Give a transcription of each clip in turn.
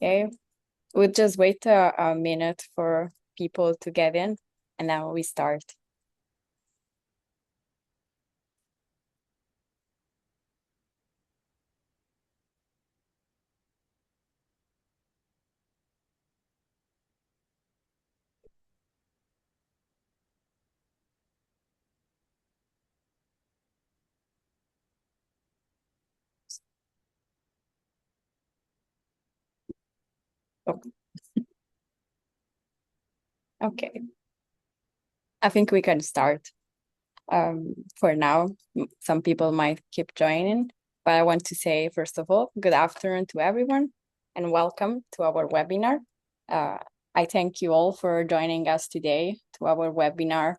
Okay, we'll just wait a minute for people to get in, and then we start. Oh, okay, I think we can start. For now, some people might keep joining, but I want to say, first of all, good afternoon to everyone and welcome to our webinar. Uh, I thank you all for joining us today to our webinar,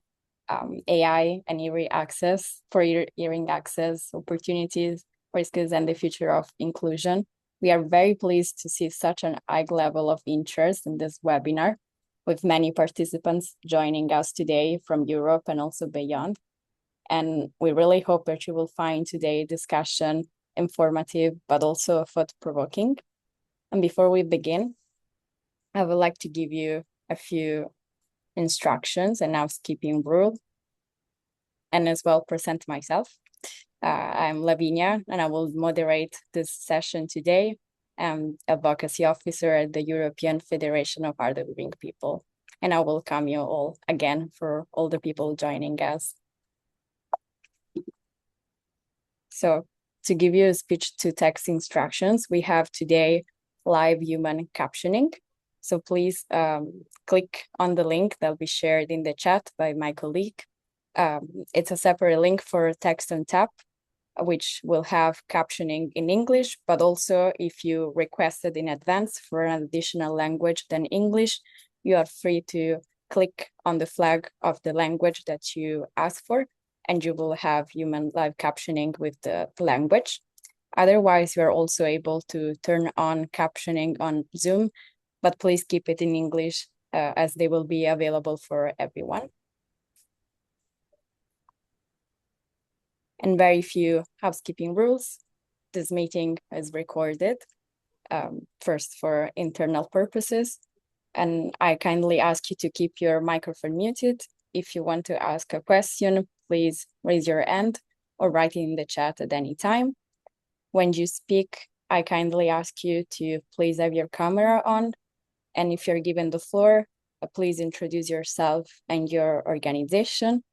AI and hearing access for hearing access opportunities, risks, and the future of inclusion. We are very pleased to see such an high level of interest in this webinar, with many participants joining us today from Europe and also beyond. And we really hope that you will find today's discussion informative, but also thought-provoking. And before we begin, I would like to give you a few instructions and housekeeping rules, and as well present myself. I'm Lavinia, and I will moderate this session today. I'm Advocacy Officer at the European Federation of Hard of Hearing People. And I welcome you all again for all the people joining us. So to give you speech-to-text instructions, we have today live human captioning. So please click on the link that will be shared in the chat by my colleague. It's a separate link for Text on Tap, which will have captioning in English, but also if you requested in advance for an additional language than English, you are free to click on the flag of the language that you ask for, and you will have human live captioning with the language. Otherwise, you are also able to turn on captioning on Zoom, but please keep it in English as they will be available for everyone. And very few housekeeping rules. This meeting is recorded, first for internal purposes, and I kindly ask you to keep your microphone muted. If you want to ask a question, please raise your hand or write it in the chat at any time. When you speak, I kindly ask you to please have your camera on, and if you're given the floor, please introduce yourself and your organization.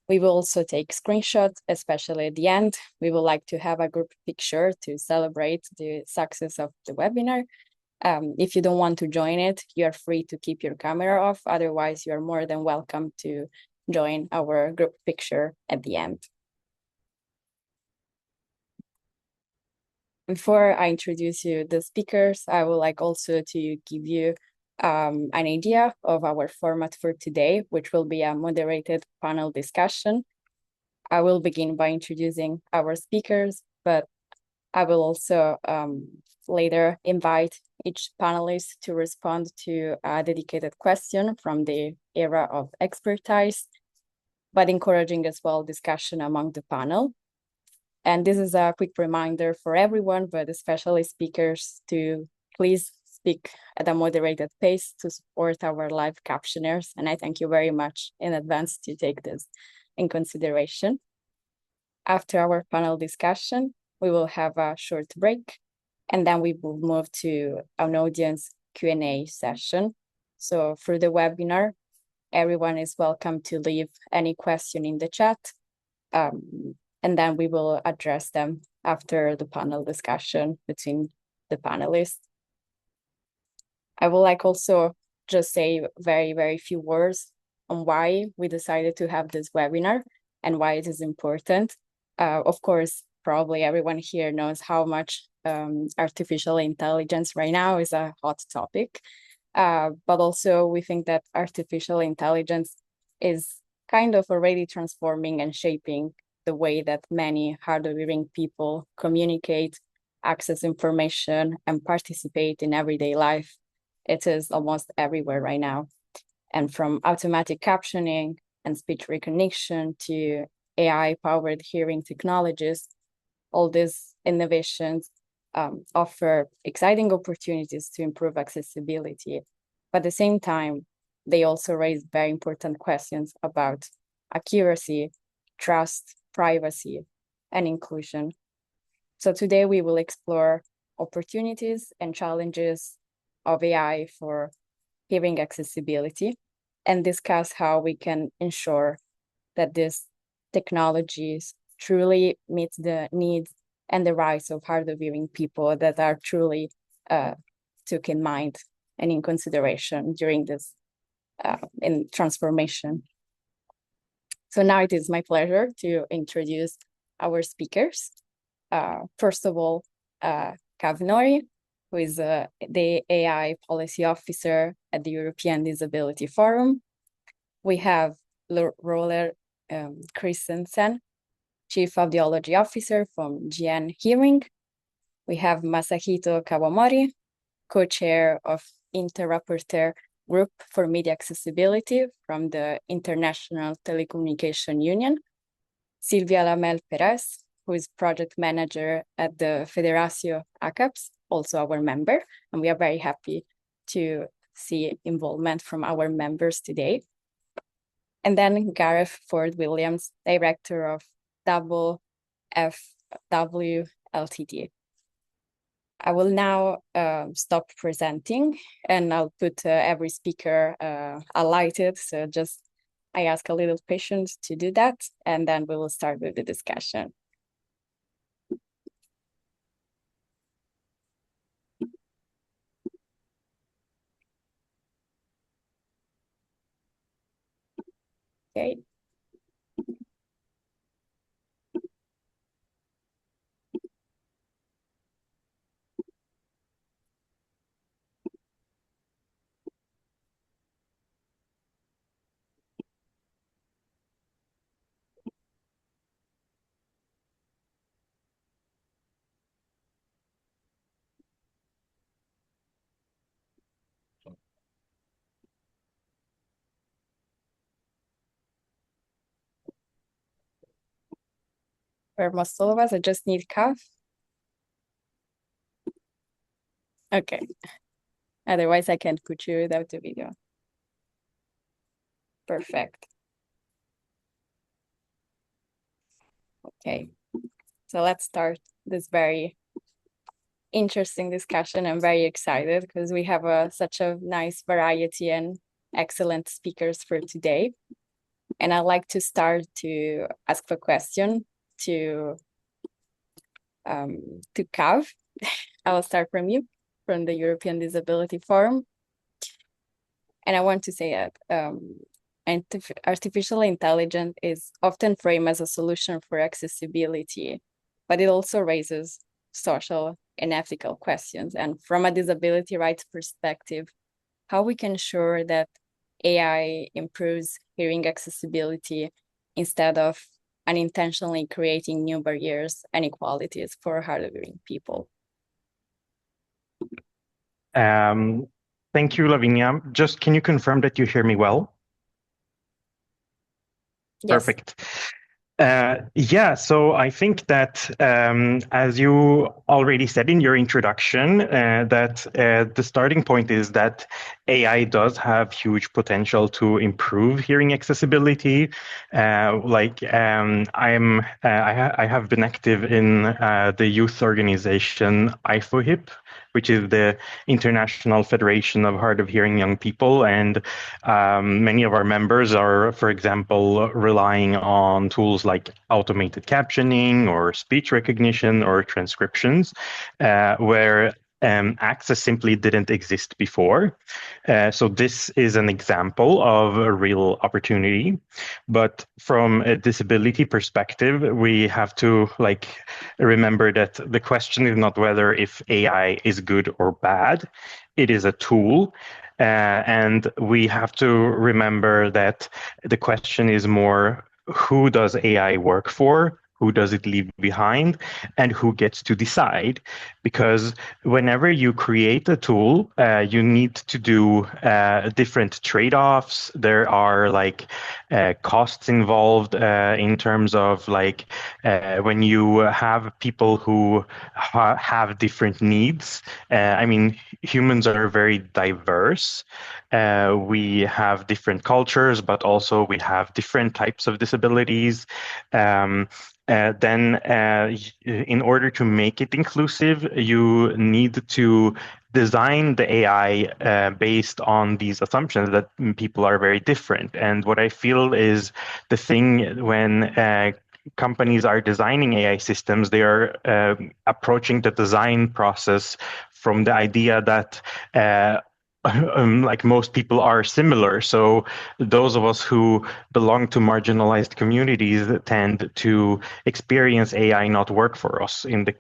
We will also take screenshots, especially at the end. We would like to have a group picture to celebrate the success of the webinar. If you don't want to join it, you're free to keep your camera off. Otherwise, you're more than welcome to join our group picture at the end. Before I introduce you the speakers, I would like also to give you an idea of our format for today, which will be a moderated panel discussion. I will begin by introducing our speakers, but I will also later invite each panelist to respond to a dedicated question from the area of expertise, but encouraging as well discussion among the panel. And this is a quick reminder for everyone, but especially speakers, to please speak at a moderated pace to support our live captioners. And I thank you very much in advance to take this in consideration. After our panel discussion, we will have a short break, and then we will move to an audience Q&A session. So for the webinar, everyone is welcome to leave any question in the chat, and then we will address them after the panel discussion between the panelists. I would like also just say very, very few words on why we decided to have this webinar and why it is important. Of course, probably everyone here knows how much artificial intelligence right now is a hot topic. But also we think that artificial intelligence is kind of already transforming and shaping the way that many hard of hearing people communicate, access information, and participate in everyday life. It is almost everywhere right now. And from automatic captioning and speech recognition to AI-powered hearing technologies, all these innovations offer exciting opportunities to improve accessibility. But at the same time, they also raise very important questions about accuracy, trust, privacy, and inclusion. So today we will explore opportunities and challenges of AI for hearing accessibility and discuss how we can ensure that these technologies truly meet the needs and the rights of hard of hearing people that are truly took in mind and in consideration during this in transformation. So now it is my pleasure to introduce our speakers. First of all, Kav Nouri, who is the AI Policy Officer at the European Disability Forum. We have Roller Christensen, Chief Audiology Officer from GN Hearing. We have Masahito Kawamori, co-chair of Interrapporteur Group for Media Accessibility from the International Telecommunication Union. Silvia Lamel Perez, who is project manager at the Federacio ACAPS, also our member, and we are very happy to see involvement from our members today. And then Gareth Ford Williams, director of WFW Ltd. I will now stop presenting and I'll put every speaker highlighted. So just I ask a little patience to do that, and then we will start with the discussion. Okay. For most all of us, I just need Kav. Okay. Otherwise, I can put you without the video. Perfect. Okay. So let's start this very interesting discussion. I'm very excited because we have such a nice variety and excellent speakers for today. And I'd like to start to ask a question to Kav. I will start from you, from the European Disability Forum. And I want to say that artificial intelligence is often framed as a solution for accessibility, but it also raises social and ethical questions. And from a disability rights perspective, how we can ensure that AI improves hearing accessibility instead of unintentionally creating new barriers and inequalities for hard of hearing people. Thank you, Lavinia. Just can you confirm that you hear me well? Yes. Perfect. Yeah, so I think that as you already said in your introduction, that the starting point is that AI does have huge potential to improve hearing accessibility. I have been active in the youth organization IFOHIP, which is the International Federation of Hard of Hearing Young People. And many of our members are, for example, relying on tools like automated captioning or speech recognition or transcriptions, where access simply didn't exist before. So this is an example of a real opportunity. But from a disability perspective, we have to remember that the question is not whether if AI is good or bad. It is a tool. And we have to remember that the question is more, who does AI work for? who does it leave behind, and who gets to decide. Because whenever you create a tool, you need to do different trade-offs. There are like costs involved in terms of like when you have people who have different needs. I mean, humans are very diverse. We have different cultures, but also we have different types of disabilities. Then, in order to make it inclusive, you need to design the AI based on these assumptions that people are very different. And what I feel is the thing when companies are designing AI systems, they are approaching the design process from the idea that like most people are similar. So those of us who belong to marginalized communities tend to experience AI not work for us. In the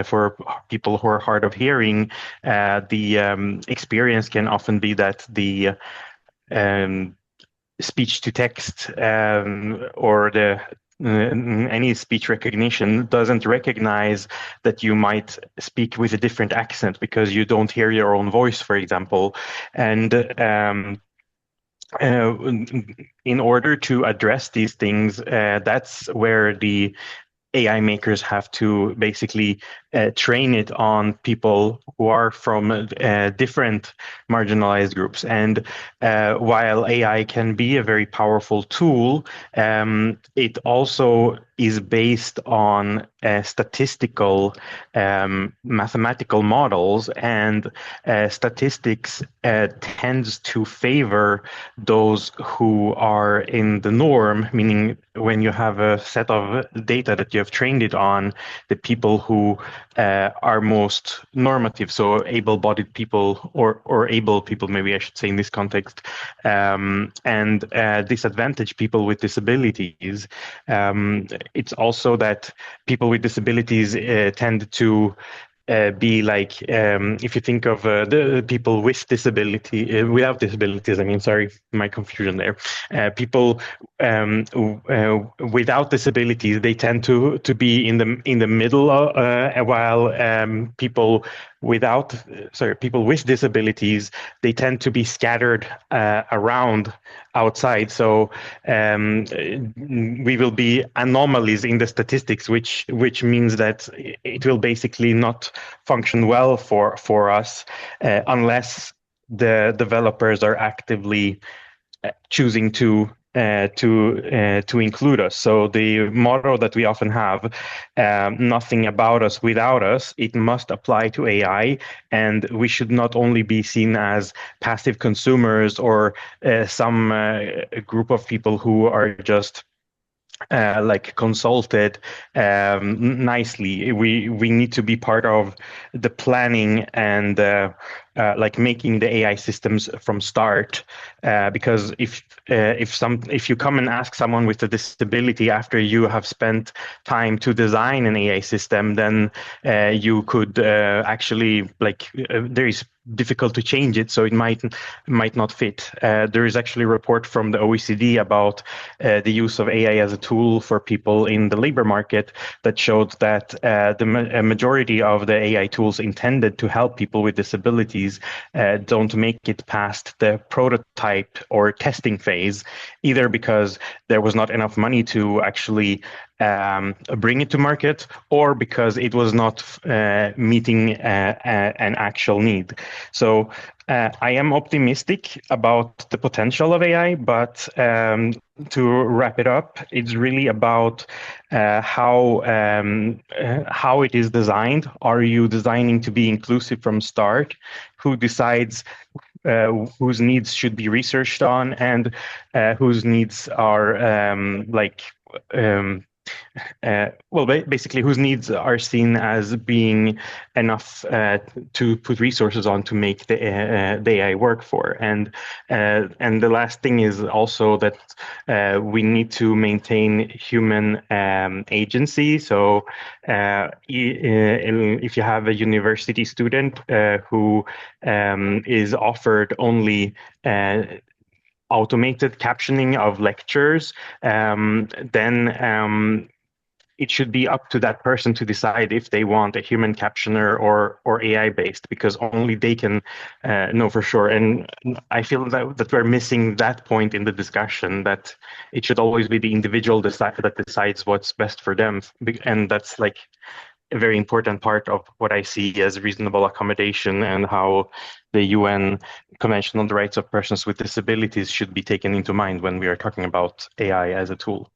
for people who are hard of hearing, the experience can often be that the um, speech to text or the any speech recognition doesn't recognize that you might speak with a different accent because you don't hear your own voice, for example. And uh, in order to address these things, that's where the AI makers have to basically train it on people who are from different marginalized groups. And while AI can be a very powerful tool, it also is based on statistical mathematical models, and statistics tends to favor those who are in the norm, meaning when you have a set of data that you have trained it on, the people who are most normative, so able-bodied people or able people, maybe I should say in this context, and disadvantaged people with disabilities. It's also that people with disabilities tend to be like if you think of the people with disability without disabilities, I mean, sorry, my confusion there. People without disabilities, they tend to be in the middle, while people without sorry people with disabilities, they tend to be scattered around outside. So we will be anomalies in the statistics, which means that it will basically not function well for us unless the developers are actively choosing to include us. So the motto that we often have, nothing about us without us, it must apply to AI, and we should not only be seen as passive consumers or some group of people who are just like consulted nicely. We need to be part of the planning and like making the AI systems from start. Because if you come and ask someone with a disability after you have spent time to design an AI system, then you could actually like there is difficult to change it, so it might not fit. There is actually a report from the OECD about the use of AI as a tool for people in the labor market that showed that the majority of the AI tools intended to help people with disabilities don't make it past the prototype or testing phase, either because there was not enough money to actually bring it to market, or because it was not meeting an actual need. So I am optimistic about the potential of AI, but to wrap it up, it's really about how it is designed. Are you designing to be inclusive from start? Who decides whose needs should be researched on, and whose needs are well, basically, whose needs are seen as being enough to put resources on to make the AI work for. And the last thing is also that we need to maintain human agency. So if you have a university student who is offered only automated captioning of lectures, then it should be up to that person to decide if they want a human captioner or AI based, because only they can know for sure. And I feel that we're missing that point in the discussion, that it should always be the individual that decides what's best for them. And that's like a very important part of what I see as reasonable accommodation, and how the UN Convention on the Rights of Persons with Disabilities should be taken into mind when we are talking about AI as a tool.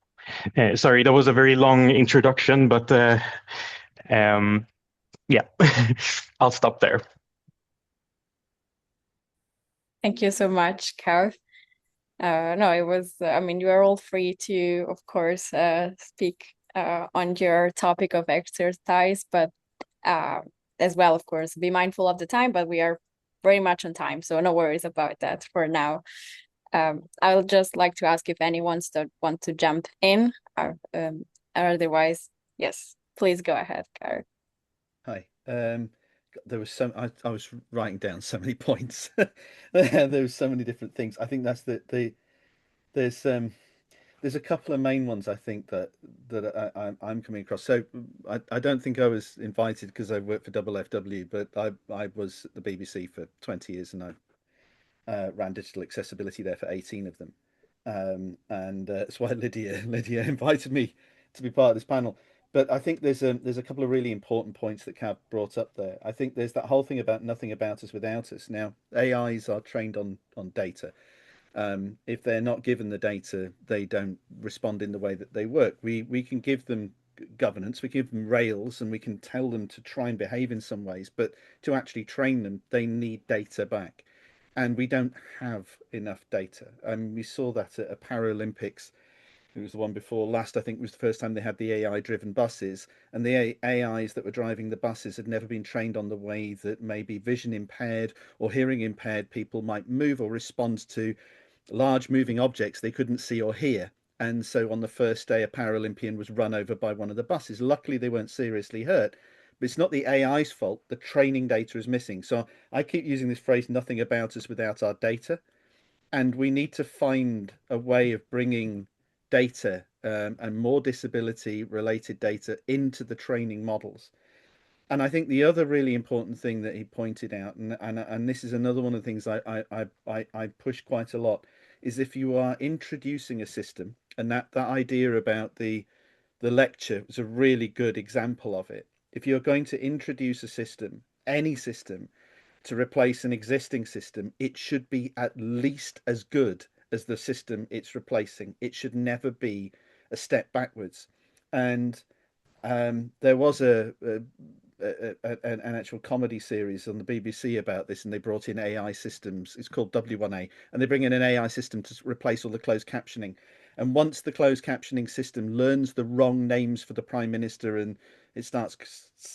Sorry, that was a very long introduction, but yeah, I'll stop there. Thank you so much, Kav. No, it was, I mean, you are all free to, of course, speak on your topic of exercise, but as well, of course, be mindful of the time, but we are very much on time, so no worries about that for now. I would just like to ask if anyone still want to jump in, or otherwise, yes, please go ahead, Karen. Hi. There was I was writing down so many points. There was so many different things. I think that's there's a couple of main ones I think I'm coming across. So I don't think I was invited because I worked for WFW, but I was at the BBC for 20 years, and I ran digital accessibility there for 18 of them. And that's why Lydia invited me to be part of this panel. But I think there's a couple of really important points that Cav brought up there. I think there's that whole thing about nothing about us without us. Now, AIs are trained on data. If they're not given the data, they don't respond in the way that they work. We can give them governance, we give them rails, and we can tell them to try and behave in some ways, but to actually train them, they need data back. And we don't have enough data. We saw that at a Paralympics. It was the one before last, I think, was the first time they had the AI driven buses, and the AIs that were driving the buses had never been trained on the way that maybe vision impaired or hearing impaired people might move or respond to large moving objects they couldn't see or hear. And so on the first day, a Paralympian was run over by one of the buses. Luckily, they weren't seriously hurt. But it's not the AI's fault. The training data is missing. So I keep using this phrase, nothing about us without our data. And we need to find a way of bringing data and more disability related data into the training models. And I think the other really important thing that he pointed out, and this is another one of the things I push quite a lot, is if you are introducing a system, and that idea about the lecture was a really good example of it. If you're going to introduce a system, any system, to replace an existing system, it should be at least as good as the system it's replacing. It should never be a step backwards. And there was an actual comedy series on the BBC about this, and they brought in AI systems. It's called W1A, and they bring in an AI system to replace all the closed captioning. And once the closed captioning system learns the wrong names for the Prime Minister, and it starts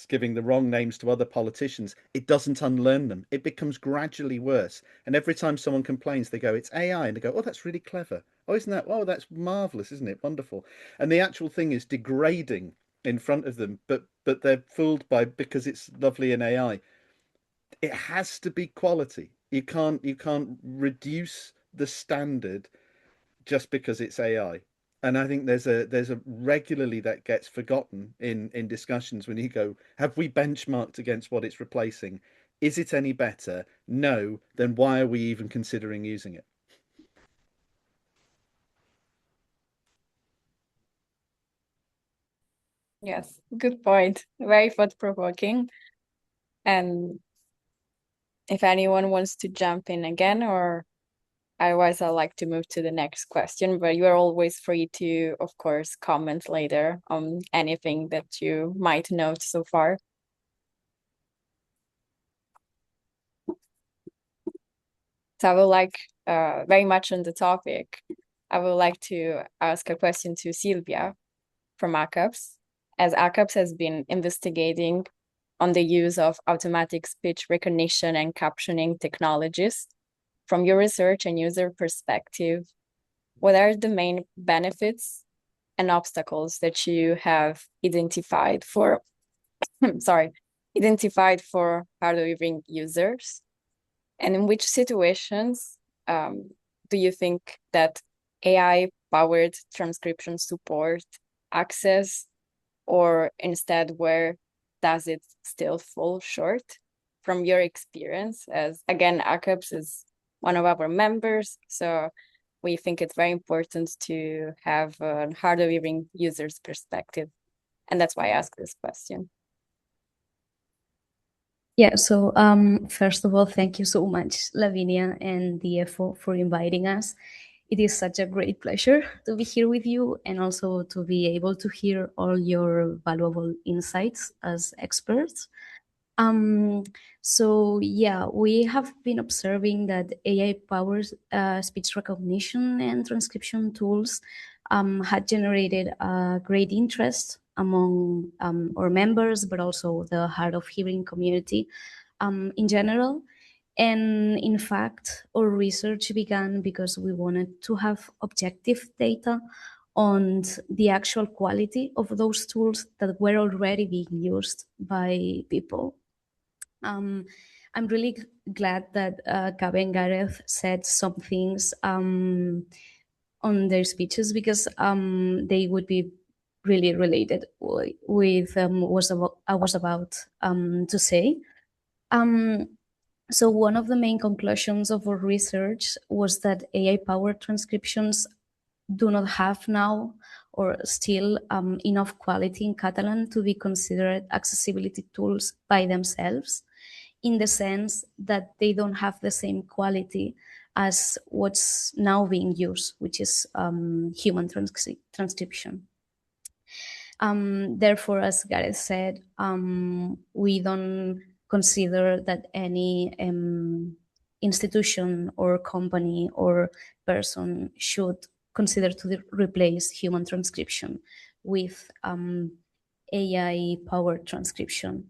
giving the wrong names to other politicians, it doesn't unlearn them. It becomes gradually worse. And every time someone complains, they go, it's AI. And they go, oh, that's really clever. Oh, isn't that? Oh, that's marvelous, isn't it? Wonderful. And the actual thing is degrading in front of them, but they're fooled because it's lovely in AI. It has to be quality. You can't reduce the standard just because it's AI. And I think there's a regularly that gets forgotten in discussions when you go, have we benchmarked against what it's replacing? Is it any better? No, then why are we even considering using it? Yes, good point. Very thought-provoking. And if anyone wants to jump in again, or otherwise I'd like to move to the next question, but you are always free to, of course, comment later on anything that you might note so far. So I would like, very much on the topic, I would like to ask a question to Silvia from ACAPS, as ACAPS has been investigating on the use of automatic speech recognition and captioning technologies. From your research and user perspective, what are the main benefits and obstacles that you have identified for, identified for hard of hearing users? And in which situations do you think that AI-powered transcription support access or instead where does it still fall short from your experience? As again, ACUPS is one of our members, so we think it's very important to have a hard of hearing user's perspective. And that's why I asked this question. Yeah, so first of all, thank you so much, Lavinia and DFO, for inviting us. It is such a great pleasure to be here with you and also to be able to hear all your valuable insights as experts. So yeah, we have been observing that AI-powered speech recognition and transcription tools had generated great interest among our members, but also the hard of hearing community in general. And in fact, our research began because we wanted to have objective data on the actual quality of those tools that were already being used by people. I'm really glad that Gabe and Gareth said some things on their speeches because they would be really related with what I was about to say. So one of the main conclusions of our research was that AI-powered transcriptions do not have now or still enough quality in Catalan to be considered accessibility tools by themselves, in the sense that they don't have the same quality as what's now being used, which is human transcription. Therefore, as Gareth said, we don't consider that any institution or company or person should consider to replace human transcription with AI-powered transcription.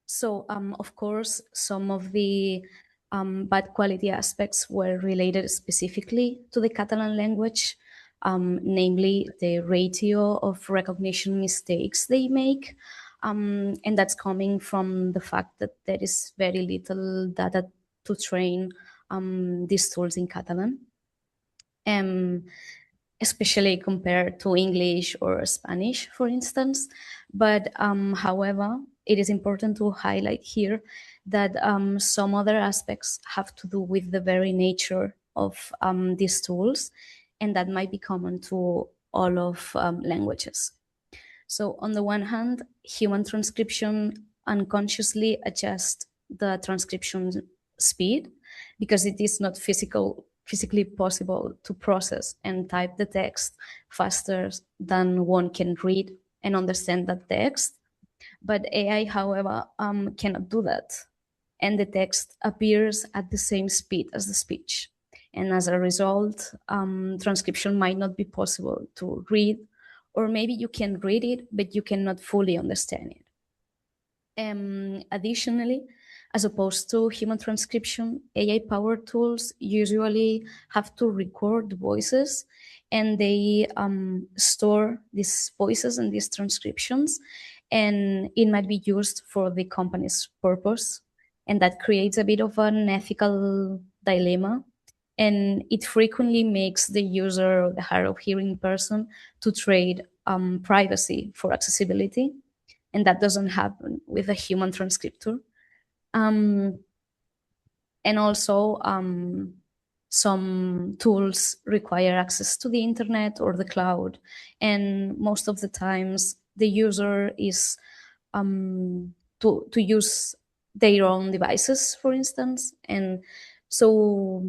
So, of course, some of the bad quality aspects were related specifically to the Catalan language, namely the ratio of recognition mistakes they make. And that's coming from the fact that there is very little data to train these tools in Catalan, especially compared to English or Spanish, for instance. But however, it is important to highlight here that some other aspects have to do with the very nature of these tools, and that might be common to all of languages. So on the one hand, human transcription unconsciously adjusts the transcription speed because it is not physically possible to process and type the text faster than one can read and understand that text. But AI, however, cannot do that. And the text appears at the same speed as the speech. And as a result, transcription might not be possible to read, or maybe you can read it, but you cannot fully understand it. Additionally, as opposed to human transcription, AI-powered tools usually have to record voices, and they store these voices and these transcriptions, and it might be used for the company's purpose. And that creates a bit of an ethical dilemma. And it frequently makes the user or the hard of hearing person to trade privacy for accessibility. And that doesn't happen with a human transcriptor. And also, some tools require access to the internet or the cloud. And most of the times, the user is to use their own devices, for instance. And so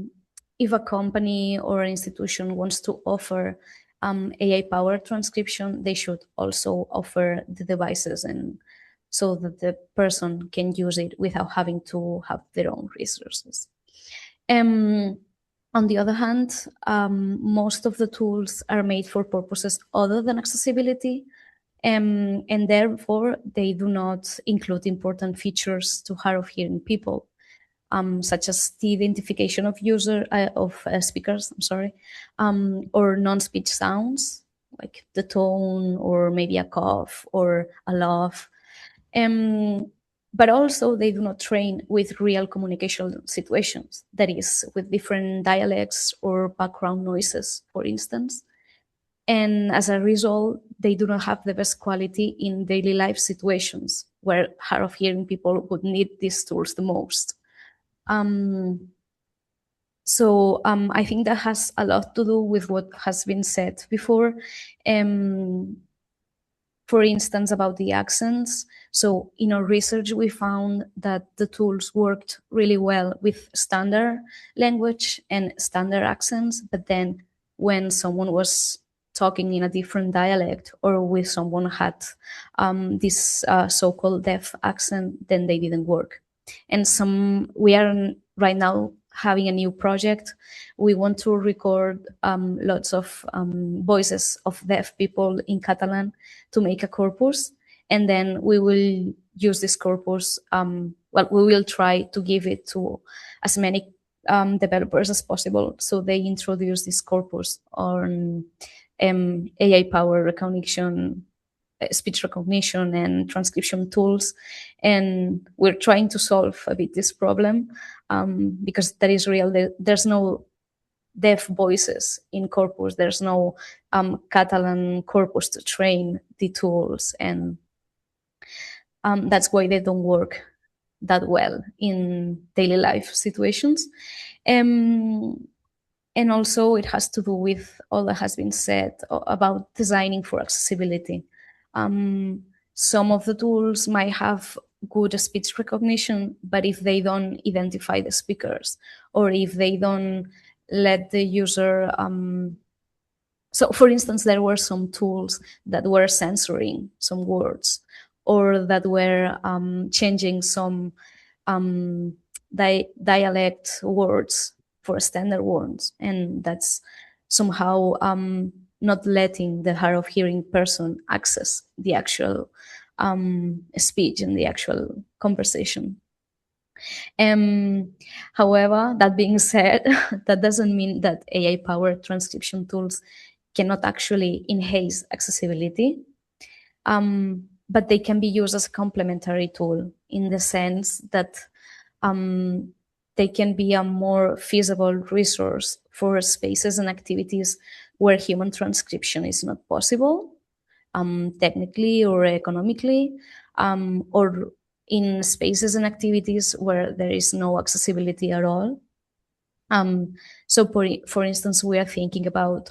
if a company or an institution wants to offer AI-powered transcription, they should also offer the devices, and so that the person can use it without having to have their own resources. On the other hand, most of the tools are made for purposes other than accessibility, and therefore they do not include important features to hard of hearing people, such as the identification of speakers, or non-speech sounds like the tone or maybe a cough or a laugh. But also they do not train with real communication situations, that is, with different dialects or background noises, for instance. And as a result, they do not have the best quality in daily life situations where hard of hearing people would need these tools the most. So I think that has a lot to do with what has been said before. For instance, about the accents. So in our research, we found that the tools worked really well with standard language and standard accents, but then when someone was talking in a different dialect or with someone had this so-called deaf accent, then they didn't work. And we are right now having a new project. We want to record lots of voices of deaf people in Catalan to make a corpus, and then we will use this corpus. We will try to give it to as many developers as possible, so they introduce this corpus on AI-powered recognition, speech recognition, and transcription tools. And we're trying to solve a bit this problem because that is real. There's no deaf voices in corpus. There's no Catalan corpus to train the tools, and that's why they don't work that well in daily life situations. And also it has to do with all that has been said about designing for accessibility. Some of the tools might have good speech recognition, but if they don't identify the speakers, or if they don't let the user, so for instance, there were some tools that were censoring some words, or that were changing some dialect words for standard ones, and that's somehow not letting the hard of hearing person access the actual speech and the actual conversation. However, that being said, that doesn't mean that AI-powered transcription tools cannot actually enhance accessibility, but they can be used as a complementary tool in the sense that they can be a more feasible resource for spaces and activities where human transcription is not possible, technically or economically, or in spaces and activities where there is no accessibility at all. So for instance, we are thinking about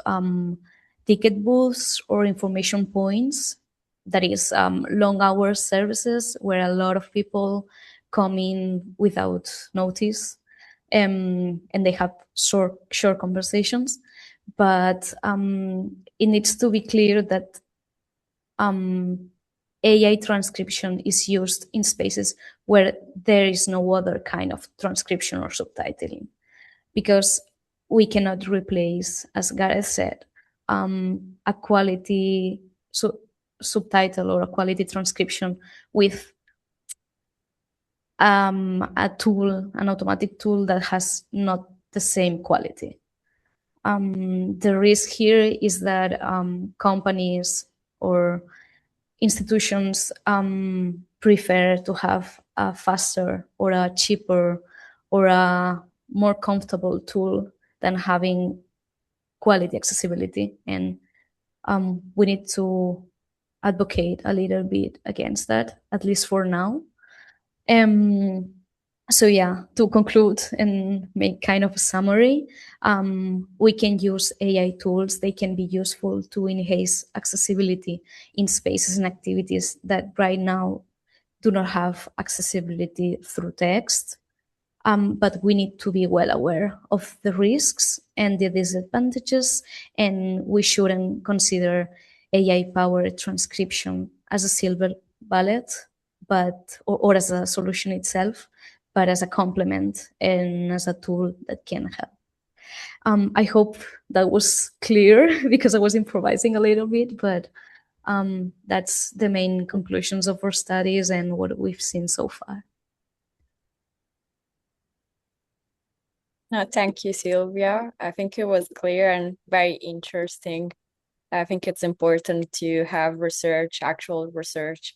ticket booths or information points, that is long hour services where a lot of people come in without notice, and they have short conversations. But it needs to be clear that AI transcription is used in spaces where there is no other kind of transcription or subtitling, because we cannot replace, as Gareth said, a quality subtitle or a quality transcription with a tool, an automatic tool that has not the same quality. The risk here is that companies or institutions prefer to have a faster or a cheaper or a more comfortable tool than having quality accessibility. And we need to advocate a little bit against that, at least for now. So yeah, to conclude and make kind of a summary, we can use AI tools. They can be useful to enhance accessibility in spaces and activities that right now do not have accessibility through text. But we need to be well aware of the risks and the disadvantages, and we shouldn't consider AI-powered transcription as a silver bullet, or as a solution itself, but as a complement and as a tool that can help. I hope that was clear because I was improvising a little bit, but that's the main conclusions of our studies and what we've seen so far. No, thank you, Silvia. I think it was clear and very interesting. I think it's important to have actual research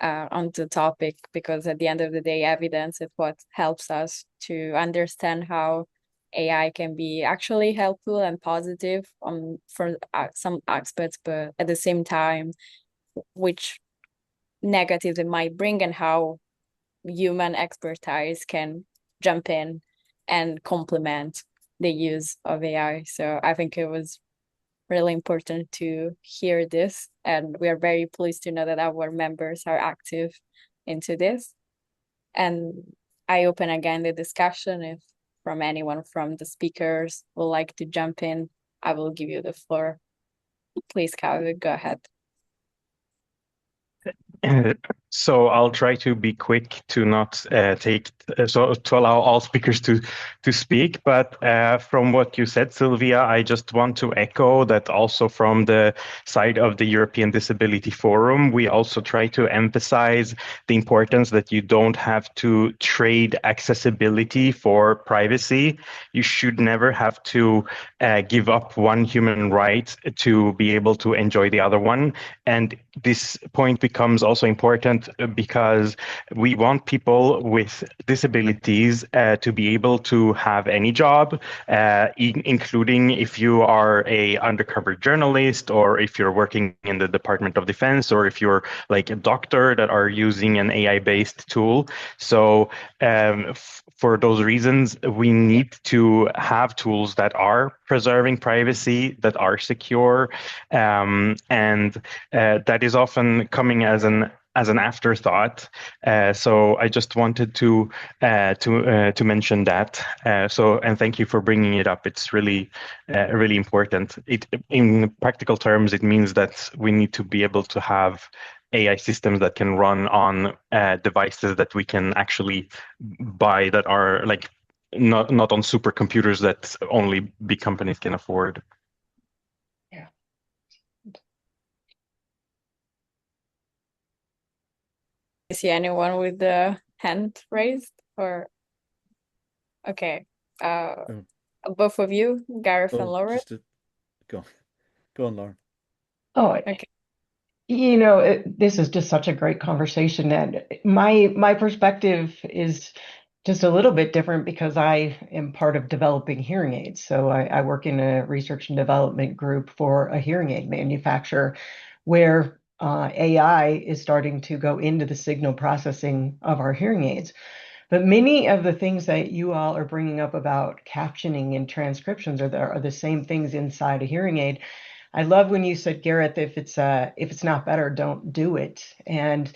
on the topic, because at the end of the day, evidence is what helps us to understand how AI can be actually helpful and positive for some aspects, but at the same time, which negatives it might bring and how human expertise can jump in and complement the use of AI. So I think it was really important to hear this, and we are very pleased to know that our members are active into this. And I open again the discussion. If from anyone from the speakers would like to jump in, I will give you the floor. Please, Kaveh, go ahead. So I'll try to be quick to not so to allow all speakers to speak. But from what you said, Sylvia, I just want to echo that also from the side of the European Disability Forum, we also try to emphasize the importance that you don't have to trade accessibility for privacy. You should never have to give up one human right to be able to enjoy the other one. And this point becomes also important because we want people with disabilities to be able to have any job, including if you are a undercover journalist, or if you're working in the Department of Defense, or if you're like a doctor that are using an AI-based tool. So for those reasons, we need to have tools that are preserving privacy, that are secure, and that is often coming as an afterthought. So I just wanted to mention that. And thank you for bringing it up. It's really really important. In practical terms, it means that we need to be able to have AI systems that can run on devices that we can actually buy, that are like not on supercomputers that only big companies can afford. See anyone with the hand raised? Or okay, both of you, Gareth and Laura. Go on, Laura. Oh, Okay. You know, this is just such a great conversation, and my perspective is just a little bit different because I am part of developing hearing aids. So I work in a research and development group for a hearing aid manufacturer where AI is starting to go into the signal processing of our hearing aids. But many of the things that you all are bringing up about captioning and transcriptions are the same things inside a hearing aid. I love when you said, Gareth, if it's not better, don't do it. And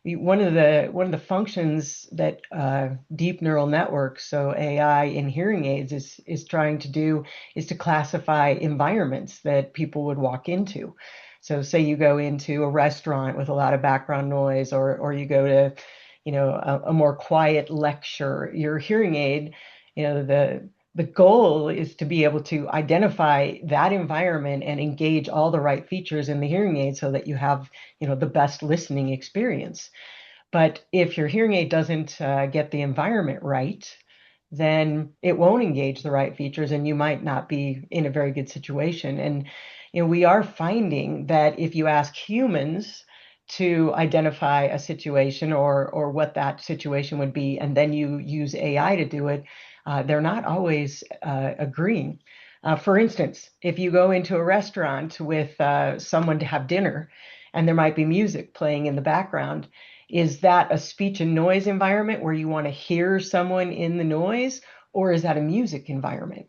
one of the functions that deep neural networks, so AI in hearing aids, is trying to do is to classify environments that people would walk into. So say you go into a restaurant with a lot of background noise, or you go to, a more quiet lecture, your hearing aid, the goal is to be able to identify that environment and engage all the right features in the hearing aid so that you have, the best listening experience. But if your hearing aid doesn't get the environment right, then it won't engage the right features and you might not be in a very good situation. And we are finding that if you ask humans to identify a situation or what that situation would be, and then you use AI to do it, they're not always agreeing. For instance, if you go into a restaurant with someone to have dinner and there might be music playing in the background, is that a speech and noise environment where you want to hear someone in the noise, or is that a music environment?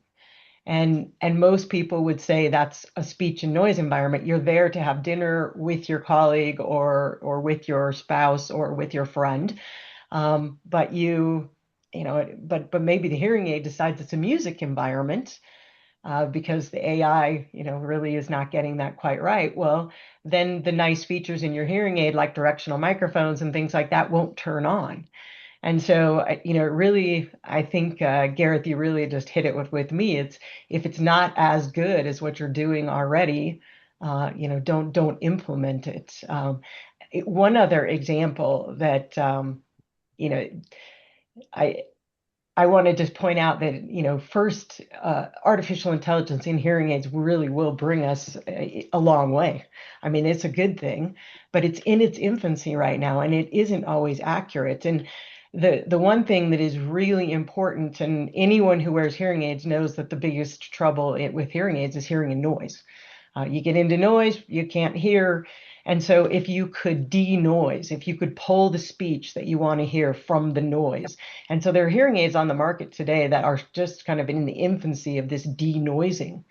And most people would say that's a speech and noise environment. You're there to have dinner with your colleague or with your spouse or with your friend. But but maybe the hearing aid decides it's a music environment because the AI, really is not getting that quite right. Well, then the nice features in your hearing aid, like directional microphones and things like that, won't turn on. And so, really, I think, Gareth, you really just hit it with me. If it's not as good as what you're doing already, don't implement it. One other example that, I want to just point out that, first, artificial intelligence in hearing aids really will bring us a long way. I mean, it's a good thing, but it's in its infancy right now, and it isn't always accurate. And the one thing that is really important, and anyone who wears hearing aids knows that the biggest trouble with hearing aids is hearing a noise. You get into noise, you can't hear. And so if you could denoise, if you could pull the speech that you want to hear from the noise. And so there are hearing aids on the market today that are just kind of in the infancy of this denoising.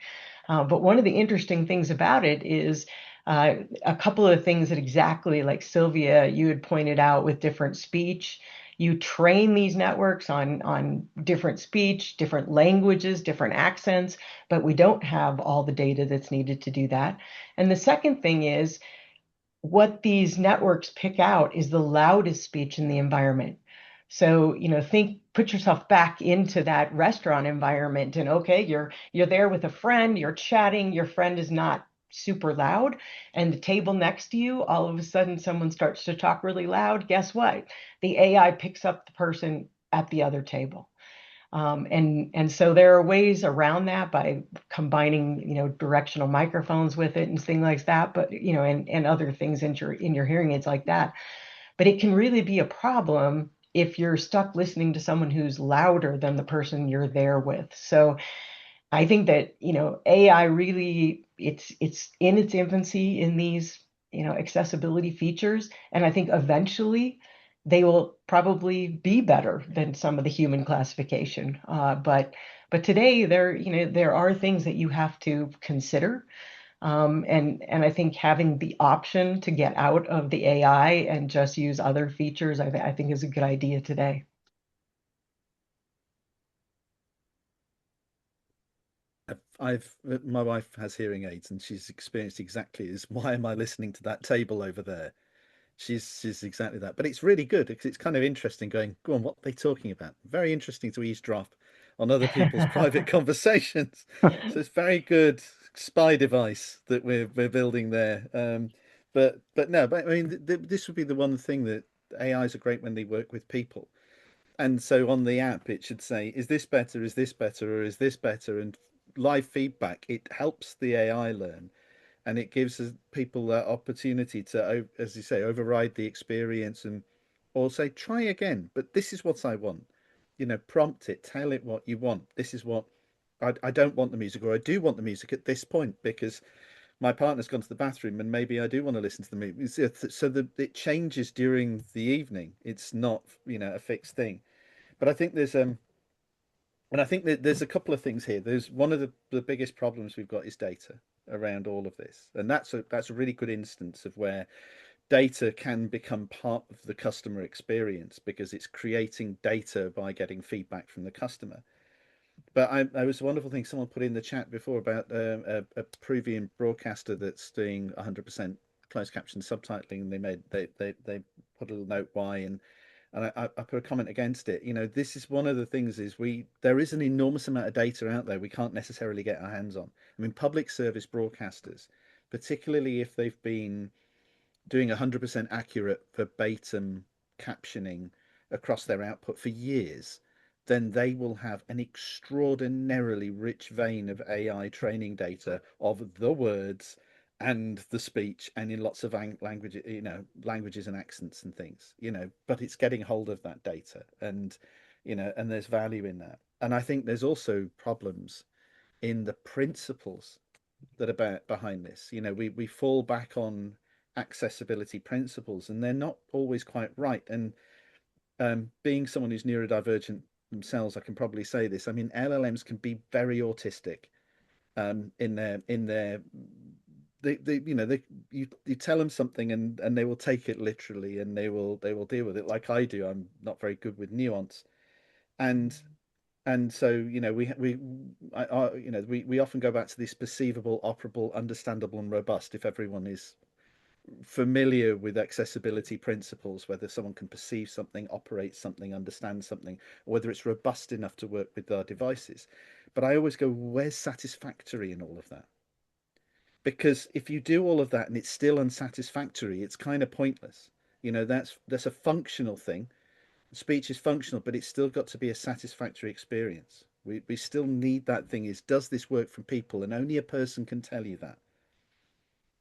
But one of the interesting things about it is a couple of things that exactly like Sylvia, you had pointed out with different speech. You train these networks on different speech, different languages, different accents, but we don't have all the data that's needed to do that. And the second thing is what these networks pick out is the loudest speech in the environment. So, put yourself back into that restaurant environment and okay, you're there with a friend, you're chatting, your friend is not super loud, and the table next to you, all of a sudden someone starts to talk really loud. Guess what? The AI picks up the person at the other table. And so there are ways around that by combining, directional microphones with it and things like that, but, and other things in your hearing aids like that. But it can really be a problem if you're stuck listening to someone who's louder than the person you're there with. So I think that, AI really, it's in its infancy in these, accessibility features. And I think eventually they will probably be better than some of the human classification. But today there are things that you have to consider. And I think having the option to get out of the AI and just use other features, I think is a good idea today. My wife has hearing aids, and she's experienced exactly as why am I listening to that table over there? She's exactly that. But it's really good because it's kind of interesting going, go on, what are they talking about? Very interesting to eavesdrop on other people's private conversations. So it's very good spy device that we're building there. But I mean, this would be the one thing that AIs are great when they work with people. And so on the app, it should say, is this better? Is this better? Or is this better? And live feedback, it helps the AI learn, and it gives people that opportunity to, as you say, override the experience and or say, try again, but this is what I want. Prompt it, tell it what you want. This is what I don't want the music, or I do want the music at this point because my partner's gone to the bathroom and maybe I do want to listen to the music. So it changes during the evening. It's not, a fixed thing. But I think there's a couple of things here. There's one of the biggest problems we've got is data around all of this, and that's a really good instance of where data can become part of the customer experience because it's creating data by getting feedback from the customer. But I was a wonderful thing someone put in the chat before about a Peruvian broadcaster that's doing 100% closed caption subtitling, and they put a little note why, and I put a comment against it. This is one of the things is there is an enormous amount of data out there we can't necessarily get our hands on. I mean, public service broadcasters, particularly if they've been doing 100% accurate verbatim captioning across their output for years, then they will have an extraordinarily rich vein of AI training data of the words and the speech and in lots of language, languages and accents and things, but it's getting hold of that data, and and there's value in that. And I think there's also problems in the principles that are behind this. We fall back on accessibility principles, and they're not always quite right. And being someone who's neurodivergent themselves, I can probably say this. I mean, LLMs can be very autistic in their you tell them something and they will take it literally, and they will deal with it like I do. I'm not very good with nuance, and so we often go back to this perceivable, operable, understandable, and robust. If everyone is familiar with accessibility principles, whether someone can perceive something, operate something, understand something, or whether it's robust enough to work with our devices. But I always go, where's satisfactory in all of that? Because if you do all of that and it's still unsatisfactory, it's kind of pointless. That's a functional thing. Speech is functional, but it's still got to be a satisfactory experience. We still need that thing is, does this work for people? And only a person can tell you that.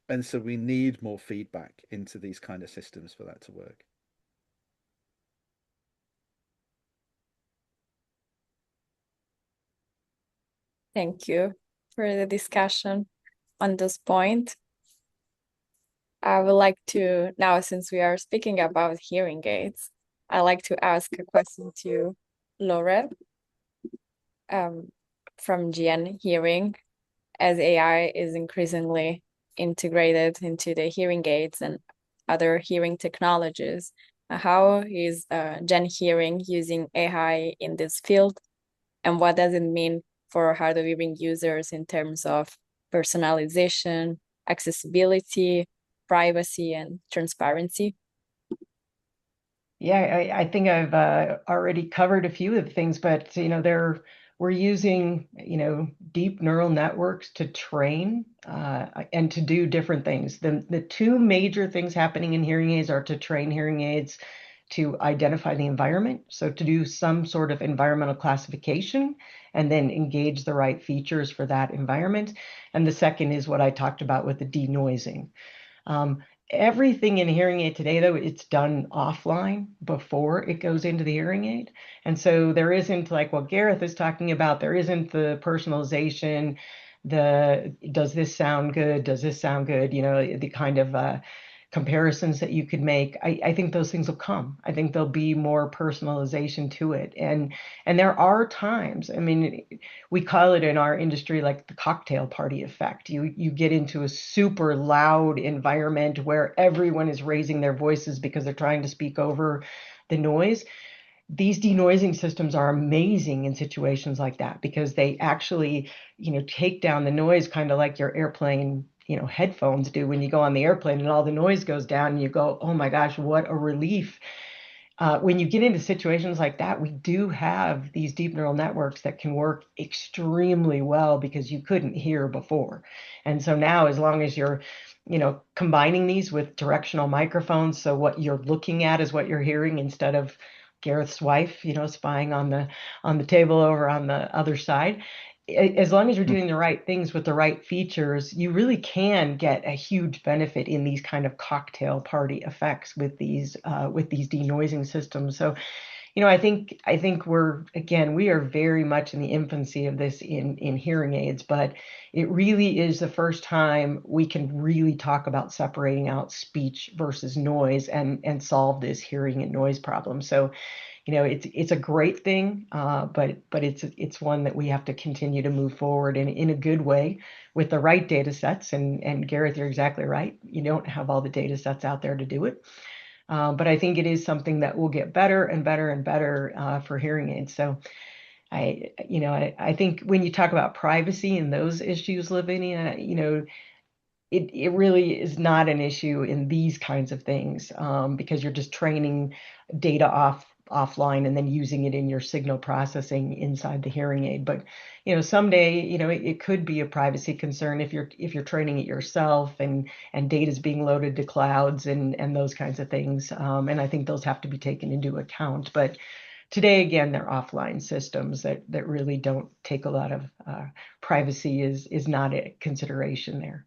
And so we need more feedback into these kind of systems for that to work. Thank you for the discussion on this point. I would like to, now since we are speaking about hearing aids, I'd like to ask a question to Laurel from GN Hearing. As AI is increasingly integrated into the hearing aids and other hearing technologies, how is Gen Hearing using AI in this field? And what does it mean for hard of hearing users in terms of personalization, accessibility, privacy, and transparency? Yeah, I think I've already covered a few of the things, but we're using deep neural networks to train and to do different things. The two major things happening in hearing aids are to train hearing aids to identify the environment, so to do some sort of environmental classification and then engage the right features for that environment. And the second is what I talked about with the denoising. Everything in hearing aid today, though, it's done offline before it goes into the hearing aid. And so there isn't, like what Gareth is talking about, there isn't the personalization, does this sound good? Does this sound good? The kind of comparisons that you could make. I think those things will come. I think there'll be more personalization to it. And there are times, I mean, we call it in our industry like the cocktail party effect. You get into a super loud environment where everyone is raising their voices because they're trying to speak over the noise. These denoising systems are amazing in situations like that because they actually, take down the noise kind of like your airplane, headphones do when you go on the airplane and all the noise goes down and you go, oh my gosh, what a relief. When you get into situations like that, we do have these deep neural networks that can work extremely well because you couldn't hear before. And so now, as long as you're, combining these with directional microphones, so what you're looking at is what you're hearing instead of Gareth's wife, spying on the table over on the other side. As long as you're doing the right things with the right features, you really can get a huge benefit in these kind of cocktail party effects with these denoising systems. So, I think we are very much in the infancy of this in hearing aids, but it really is the first time we can really talk about separating out speech versus noise and solve this hearing and noise problem. So, it's a great thing, but it's one that we have to continue to move forward in a good way with the right data sets. And Gareth, you're exactly right. You don't have all the data sets out there to do it. But I think it is something that will get better and better and better for hearing aids. So I think when you talk about privacy and those issues, Lavinia, it really is not an issue in these kinds of things because you're just training data offline and then using it in your signal processing inside the hearing aid. But someday it could be a privacy concern if you're training it yourself and data is being loaded to clouds and those kinds of things. And I think those have to be taken into account. But today, again, they're offline systems that really don't take a lot of privacy is not a consideration there.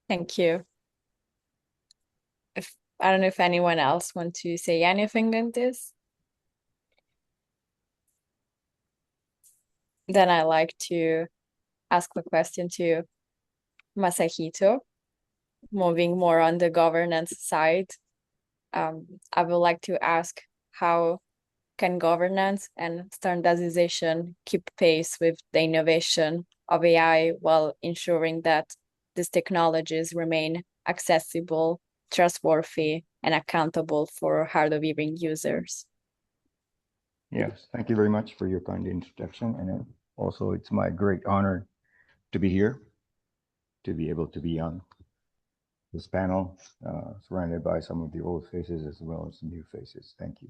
Thank you. I don't know if anyone else wants to say anything on this. Then I like to ask the question to Masahito, moving more on the governance side. I would like to ask, how can governance and standardization keep pace with the innovation of AI while ensuring that these technologies remain accessible, trustworthy, and accountable for hard of hearing users? Yes, thank you very much for your kind introduction. And also, it's my great honor to be here, to be able to be on this panel, surrounded by some of the old faces as well as the new faces. Thank you.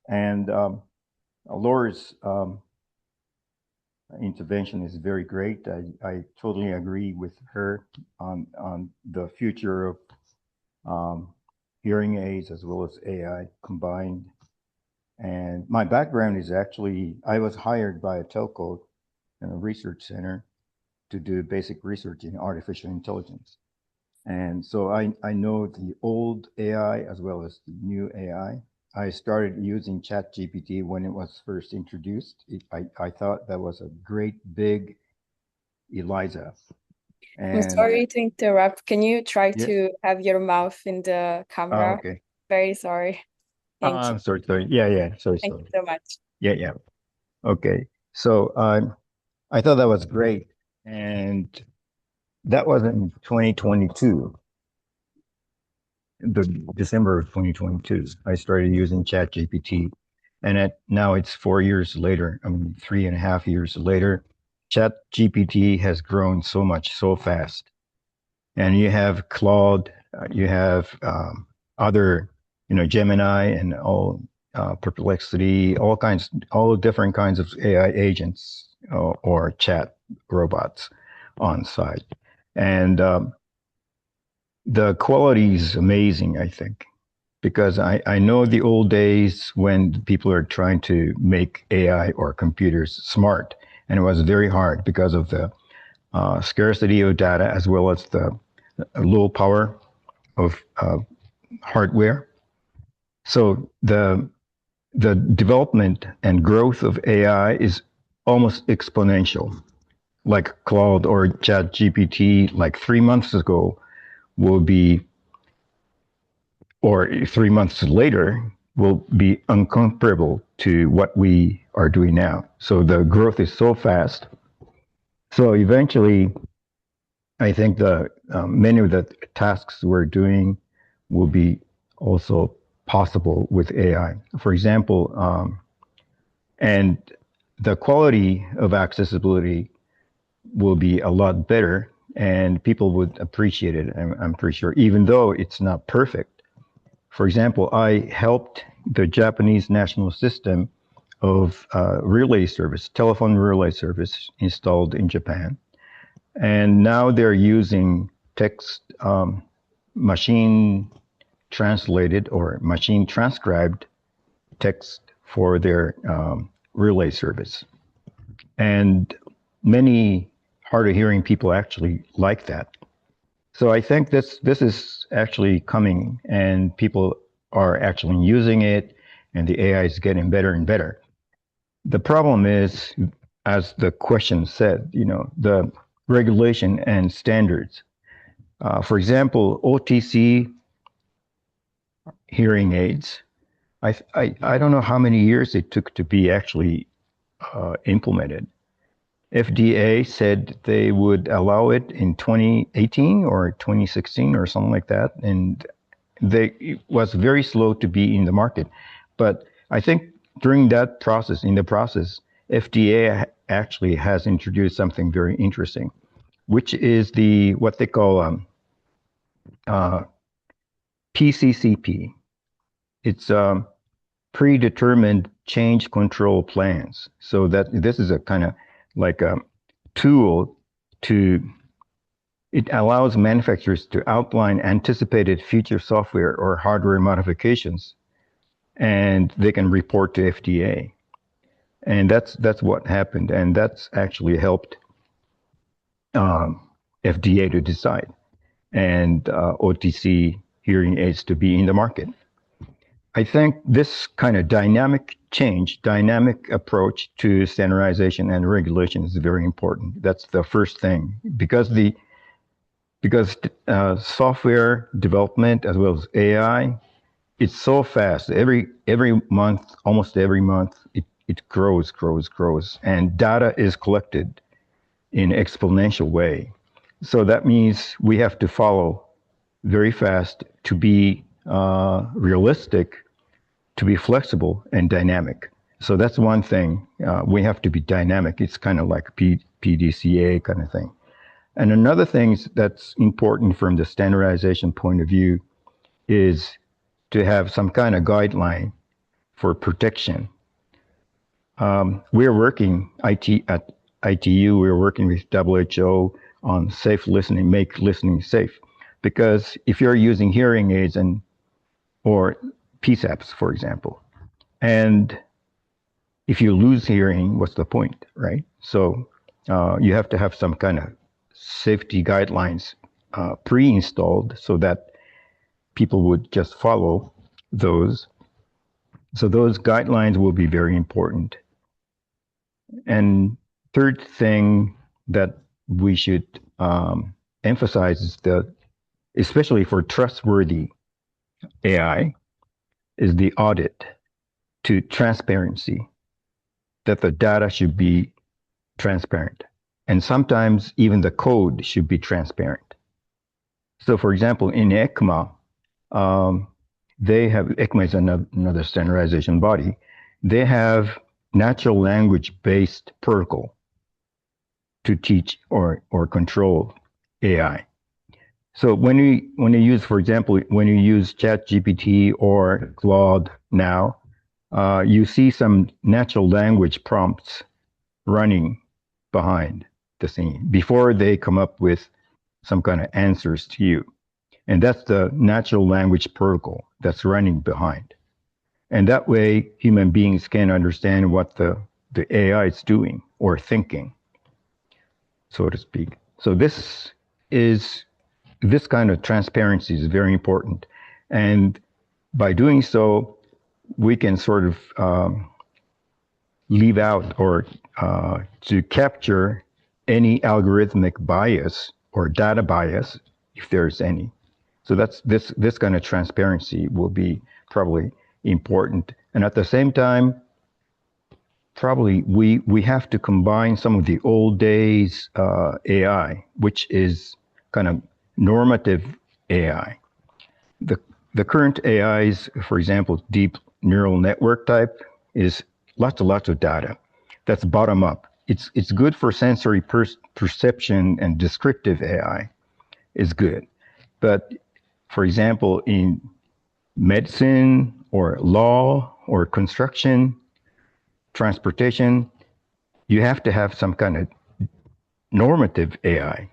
And Laura's intervention is very great. I totally agree with her on the future of hearing aids as well as AI combined. And my background is actually, I was hired by a telco in a research center to do basic research in artificial intelligence. And so I know the old AI as well as the new AI. I started using ChatGPT when it was first introduced. I thought that was a great big Eliza. I'm And sorry to interrupt. Can you try yes, to have your mouth in the camera? okay. Very sorry. Thank you. I'm sorry, sorry. Yeah, sorry, Thank sorry. you so much. Yeah. Okay. So I thought that was great. And that was in 2022, the December of 2022. I started using ChatGPT. And now it's 4 years later, 3.5 years later, ChatGPT has grown so much, so fast. And you have Claude, you have other, Gemini and all Perplexity, all different kinds of AI agents or chat robots on site. And the quality is amazing, I think, because I know the old days when people are trying to make AI or computers smart, and it was very hard because of the scarcity of data as well as the low power of hardware. So the development and growth of AI is almost exponential. Like Claude or ChatGPT, like 3 months ago, will be, or 3 months later, will be incomparable to what we are doing now. So the growth is so fast. So eventually, I think the many of the tasks we're doing will be also possible with AI. For example, and the quality of accessibility will be a lot better, and people would appreciate it. I'm pretty sure, even though it's not perfect. For example, I helped the Japanese national system of relay service, telephone relay service installed in Japan. And now they're using text machine translated or machine transcribed text for their relay service. And many hard of hearing people actually like that. So I think this is actually coming, and people are actually using it, and the AI is getting better and better. The problem is, as the question said, the regulation and standards. For example, OTC hearing aids. I don't know how many years it took to be actually implemented. FDA said they would allow it in 2018 or 2016 or something like that, and it was very slow to be in the market. But I think during that process, FDA actually has introduced something very interesting, which is what they call PCCP. It's predetermined change control plans. So that this is a kind of like a tool it allows manufacturers to outline anticipated future software or hardware modifications, and they can report to FDA. And that's what happened, and that's actually helped FDA to decide, and OTC hearing aids to be in the market. I think this kind of dynamic approach to standardization and regulation is very important. That's the first thing, because software development as well as AI, it's so fast. Every month, almost every month, it grows, and data is collected in exponential way. So that means we have to follow very fast to be realistic, to be flexible and dynamic. So that's one thing. We have to be dynamic. It's kind of like PDCA kind of thing. And another thing that's important from the standardization point of view is to have some kind of guideline for protection. We're working at ITU. We're working with WHO on safe listening, make listening safe. Because if you're using hearing aids or PSAPs, for example, and if you lose hearing, what's the point, right? So you have to have some kind of safety guidelines pre-installed so that people would just follow those. So those guidelines will be very important. And third thing that we should emphasize is that, especially for trustworthy AI, is the audit to transparency, that the data should be transparent. And sometimes even the code should be transparent. So for example, in ECMA, ECMA is another standardization body. They have natural language based protocol to teach or control AI. So when you use, for example, when you use ChatGPT or Claude now, you see some natural language prompts running behind the scene before they come up with some kind of answers to you. And that's the natural language protocol that's running behind. And that way, human beings can understand what the AI is doing or thinking, so to speak. So this kind of transparency is very important. And by doing so, we can sort of leave out or to capture any algorithmic bias or data bias, if there's any. So that's this kind of transparency will be probably important. And at the same time, probably we have to combine some of the old days AI, which is kind of normative AI. The current AIs, for example, deep neural network type, is lots of data. That's bottom up. It's good for sensory perception, and descriptive AI is good. But for example, in medicine or law or construction, transportation, you have to have some kind of normative AI,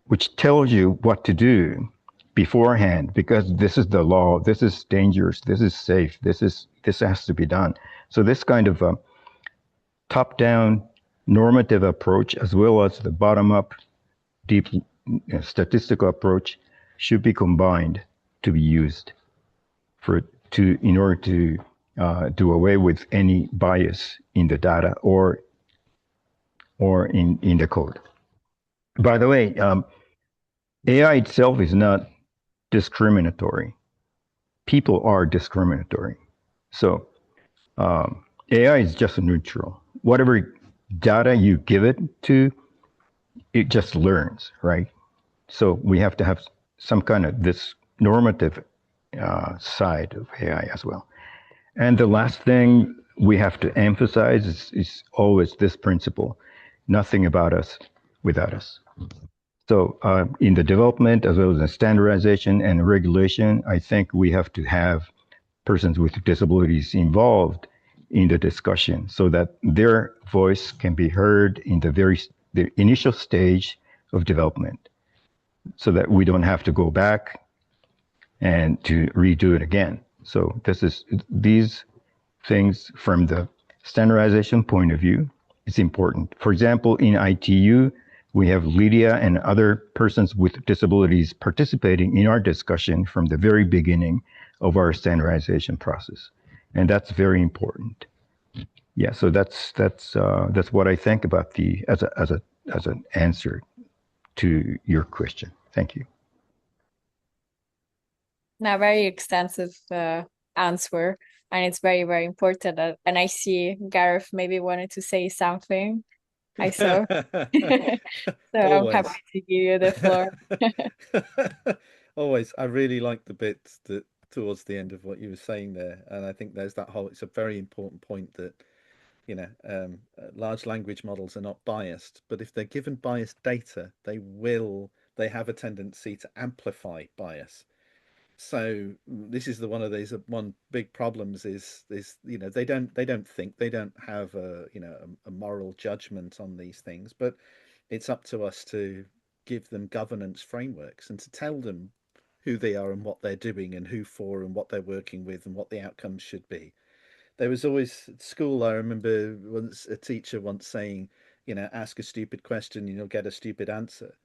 which tells you what to do beforehand, because this is the law, this is dangerous, this is safe, this has to be done. So this kind of a top-down normative approach, as well as the bottom-up deep statistical approach, should be combined to be used in order to do away with any bias in the data or in the code. By the way, AI itself is not discriminatory. People are discriminatory. So AI is just neutral. Whatever data you give it to, it just learns, right? So we have to have some kind of this normative side of AI as well. And the last thing we have to emphasize is always this principle: nothing about us without us. So in the development, as well as the standardization and regulation, I think we have to have persons with disabilities involved in the discussion so that their voice can be heard in the initial stage of development, so that we don't have to go back and to redo it again. So these things from the standardization point of view, it's important. For example, in ITU, we have Lydia and other persons with disabilities participating in our discussion from the very beginning of our standardization process, and that's very important. Yeah, so that's what I think about as an answer to your question. Thank you. Now, very extensive answer, and it's very, very important. And I see Gareth maybe wanted to say something. I saw. So I'm happy to give you the floor. Always. I really like the bits that towards the end of what you were saying there. And I think there's it's a very important point that, large language models are not biased, but if they're given biased data, they have a tendency to amplify bias. So this is one big problems is they don't think, they don't have a moral judgment on these things, but it's up to us to give them governance frameworks and to tell them who they are and what they're doing and who for and what they're working with and what the outcomes should be. There was always at school, I remember a teacher once saying, ask a stupid question and you'll get a stupid answer.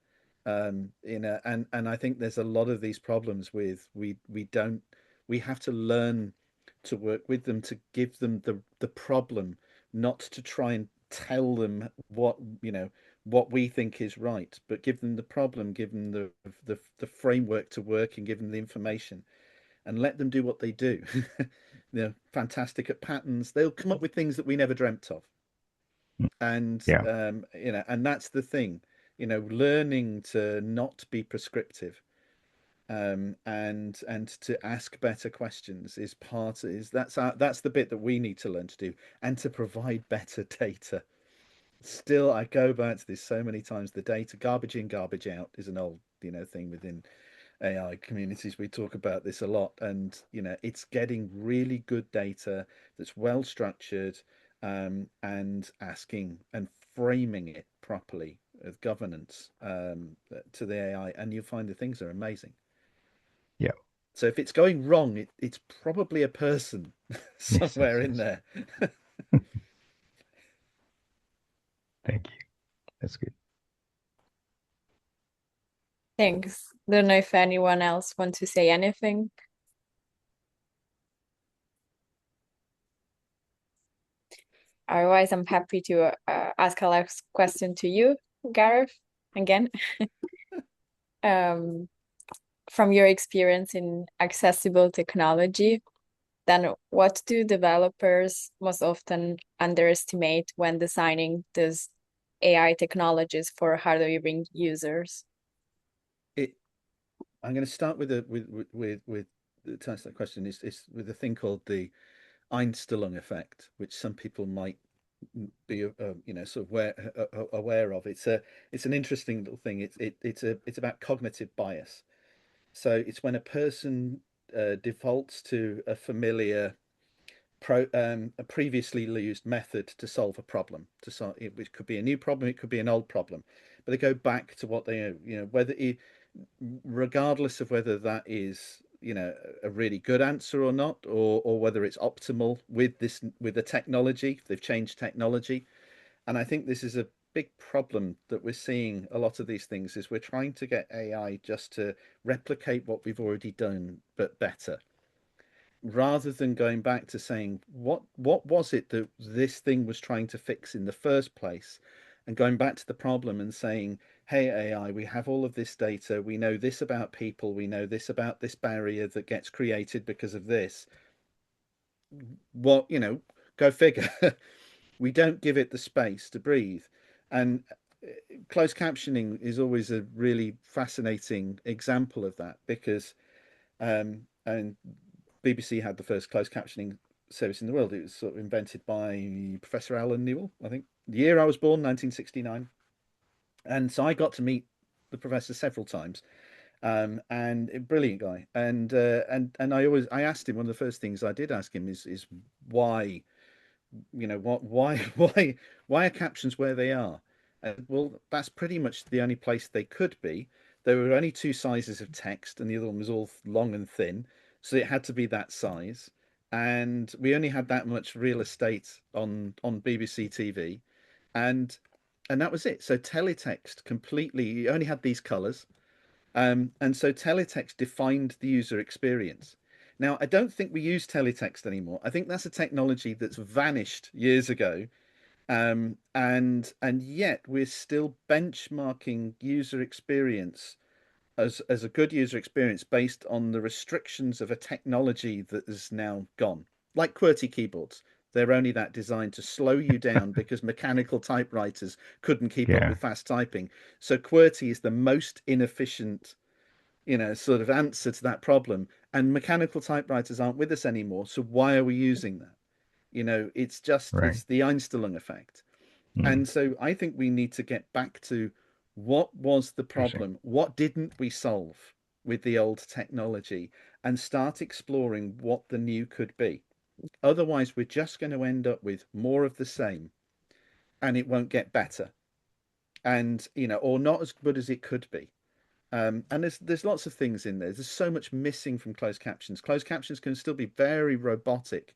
And I think there's a lot of these problems with we have to learn to work with them, to give them the problem, not to try and tell them what, what we think is right, but give them the problem, give them the framework to work, and give them the information, and let them do what they do. They're fantastic at patterns. They'll come up with things that we never dreamt of. And Yeah. and that's the thing, learning to not be prescriptive, and to ask better questions that's the bit that we need to learn to do, and to provide better data. Still, I go back to this so many times. The data, garbage in, garbage out, is an old thing within AI communities. We talk about this a lot, and it's getting really good data that's well structured, and asking and framing it properly with governance, to the AI, and you'll find the things are amazing. Yeah. So if it's going wrong, it's probably a person somewhere in there. Thank you. That's good. Thanks. Don't know if anyone else wants to say anything. Otherwise, I'm happy to ask a last question to you, Gareth, again. From your experience in accessible technology, then what do developers most often underestimate when designing these AI technologies for hard-of-hearing users? I'm going to start with the to answer that question is with a thing called the Einstellung effect, which some people might be sort of aware of. It's an interesting little thing. It's about cognitive bias. So it's when a person defaults to a familiar a previously used method to solve a problem, which could be a new problem, it could be an old problem, but they go back to what they whether regardless of whether that is a really good answer or not, or whether it's optimal with the technology. They've changed technology, and I think this is a big problem that we're seeing. A lot of these things is we're trying to get AI just to replicate what we've already done but better, rather than going back to saying what was it that this thing was trying to fix in the first place, and going back to the problem and saying, hey AI, we have all of this data, we know this about people, we know this about this barrier that gets created because of this. What, go figure. We don't give it the space to breathe. And closed captioning is always a really fascinating example of that, because and BBC had the first closed captioning service in the world. It was sort of invented by Professor Alan Newell, I think. The year I was born, 1969. And so I got to meet the professor several times, and a brilliant guy. And I asked him, one of the first things I did ask him is why, why are captions where they are? Well, that's pretty much the only place they could be. There were only two sizes of text, and the other one was all long and thin, so it had to be that size. And we only had that much real estate on BBC TV, and that was it. So teletext completely, you only had these colors, and so teletext defined the user experience. Now, I don't think we use teletext anymore. I think that's a technology that's vanished years ago, and yet we're still benchmarking user experience as a good user experience based on the restrictions of a technology that is now gone. Like QWERTY keyboards, they're only that designed to slow you down because mechanical typewriters couldn't keep up with fast typing. So QWERTY is the most inefficient, sort of answer to that problem. And mechanical typewriters aren't with us anymore. So why are we using that? It's just, it's the Einstellung effect. And so I think we need to get back to what was the problem? What didn't we solve with the old technology, and start exploring what the new could be? Otherwise, we're just going to end up with more of the same, and it won't get better, and or not as good as it could be. And there's lots of things in there. There's so much missing from closed captions. Closed captions can still be very robotic.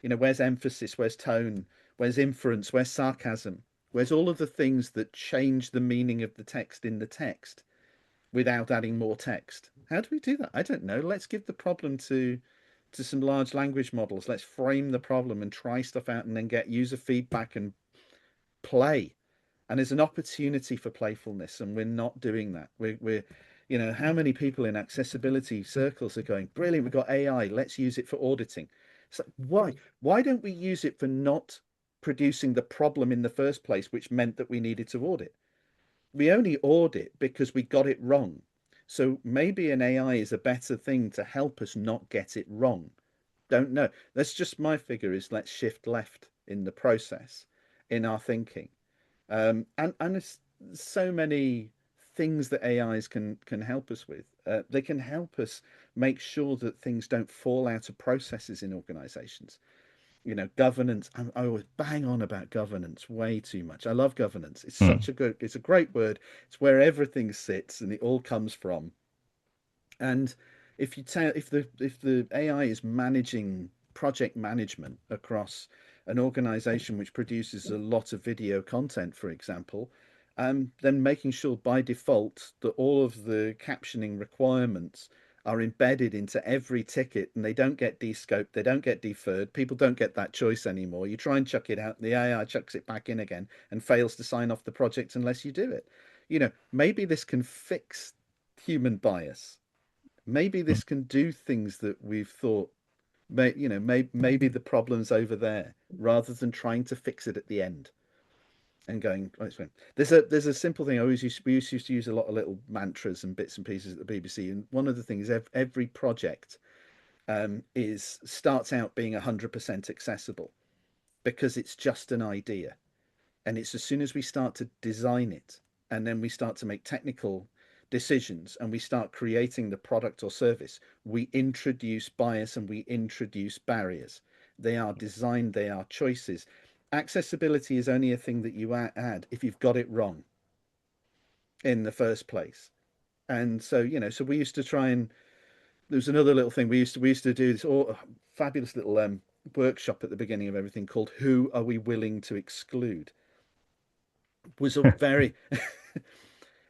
Where's emphasis? Where's tone? Where's inference? Where's sarcasm? Where's all of the things that change the meaning of the text in the text without adding more text? How do we do that? I don't know. Let's give the problem to to some large language models. Let's frame the problem and try stuff out and then get user feedback and play. And there's an opportunity for playfulness, and we're not doing that. We're you know, how many people in accessibility circles are going, brilliant, we've got AI, let's use it for auditing. So why don't we use it for not producing the problem in the first place, which meant that we needed to audit? We only audit because we got it wrong. So maybe an AI is a better thing to help us not get it wrong. Don't know. That's just my figure, is let's shift left in the process, in our thinking. And there's so many things that AIs can help us with. They can help us make sure that things don't fall out of processes in organizations. You know, governance. I always bang on about governance way too much. I love governance. It's such a good, it's a great word. It's where everything sits and it all comes from. And if the AI is managing project management across an organization which produces a lot of video content, for example, then making sure by default that all of the captioning requirements are embedded into every ticket and they don't get descoped, they don't get deferred, people don't get that choice anymore. You try and chuck it out, the AI chucks it back in again and fails to sign off the project unless you do it. You know, maybe this can fix human bias. Maybe this can do things that we've thought, you know, maybe the problem's over there, rather than trying to fix it at the end and going, oh, it's fine. There's a simple thing. We used to use a lot of little mantras and bits and pieces at the BBC, and one of the things, every project starts out being 100% accessible, because it's just an idea, and it's as soon as we start to design it and then we start to make technical decisions and we start creating the product or service, we introduce bias and we introduce barriers. They are designed, they are choices. Accessibility is only a thing that you add if you've got it wrong in the first place. And so, you know, so we used to try and, there was another little thing we used to do this fabulous little workshop at the beginning of everything called "Who Are We Willing to Exclude?" Was a very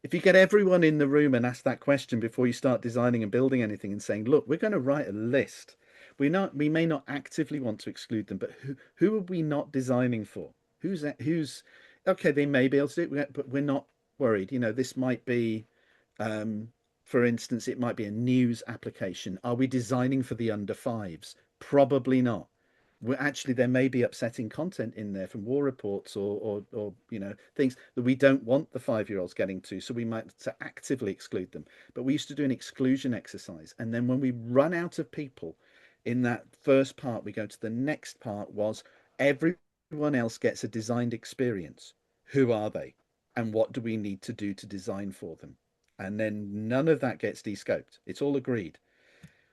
if you get everyone in the room and ask that question before you start designing and building anything and saying, look, we're going to write a list. We may not actively want to exclude them, but who are we not designing for? Who's okay, they may be able to do it, but we're not worried. You know, this might be, for instance, it might be a news application. Are we designing for the under fives? Probably not. There may be upsetting content in there from war reports or you know, things that we don't want the 5-year-olds getting to, so we might actively exclude them. But we used to do an exclusion exercise, and then when we run out of people in that first part, we go to the next part, was everyone else gets a designed experience. Who are they? And what do we need to do to design for them? And then none of that gets descoped. It's all agreed.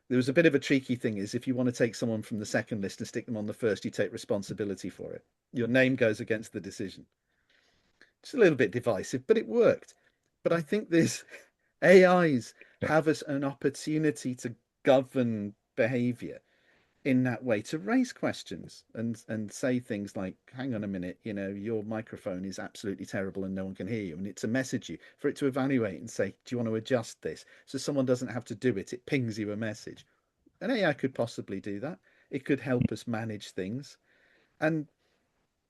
There was a bit of a tricky thing, is if you want to take someone from the second list and stick them on the first, you take responsibility for it. Your name goes against the decision. It's a little bit divisive, but it worked. But I think this AIs have us an opportunity to govern behavior in that way, to raise questions and say things like, hang on a minute, you know, your microphone is absolutely terrible and no one can hear you, and it to message you, for it to evaluate and say, do you want to adjust this? So someone doesn't have to do it, it pings you a message. An AI could possibly do that. It could help us manage things. And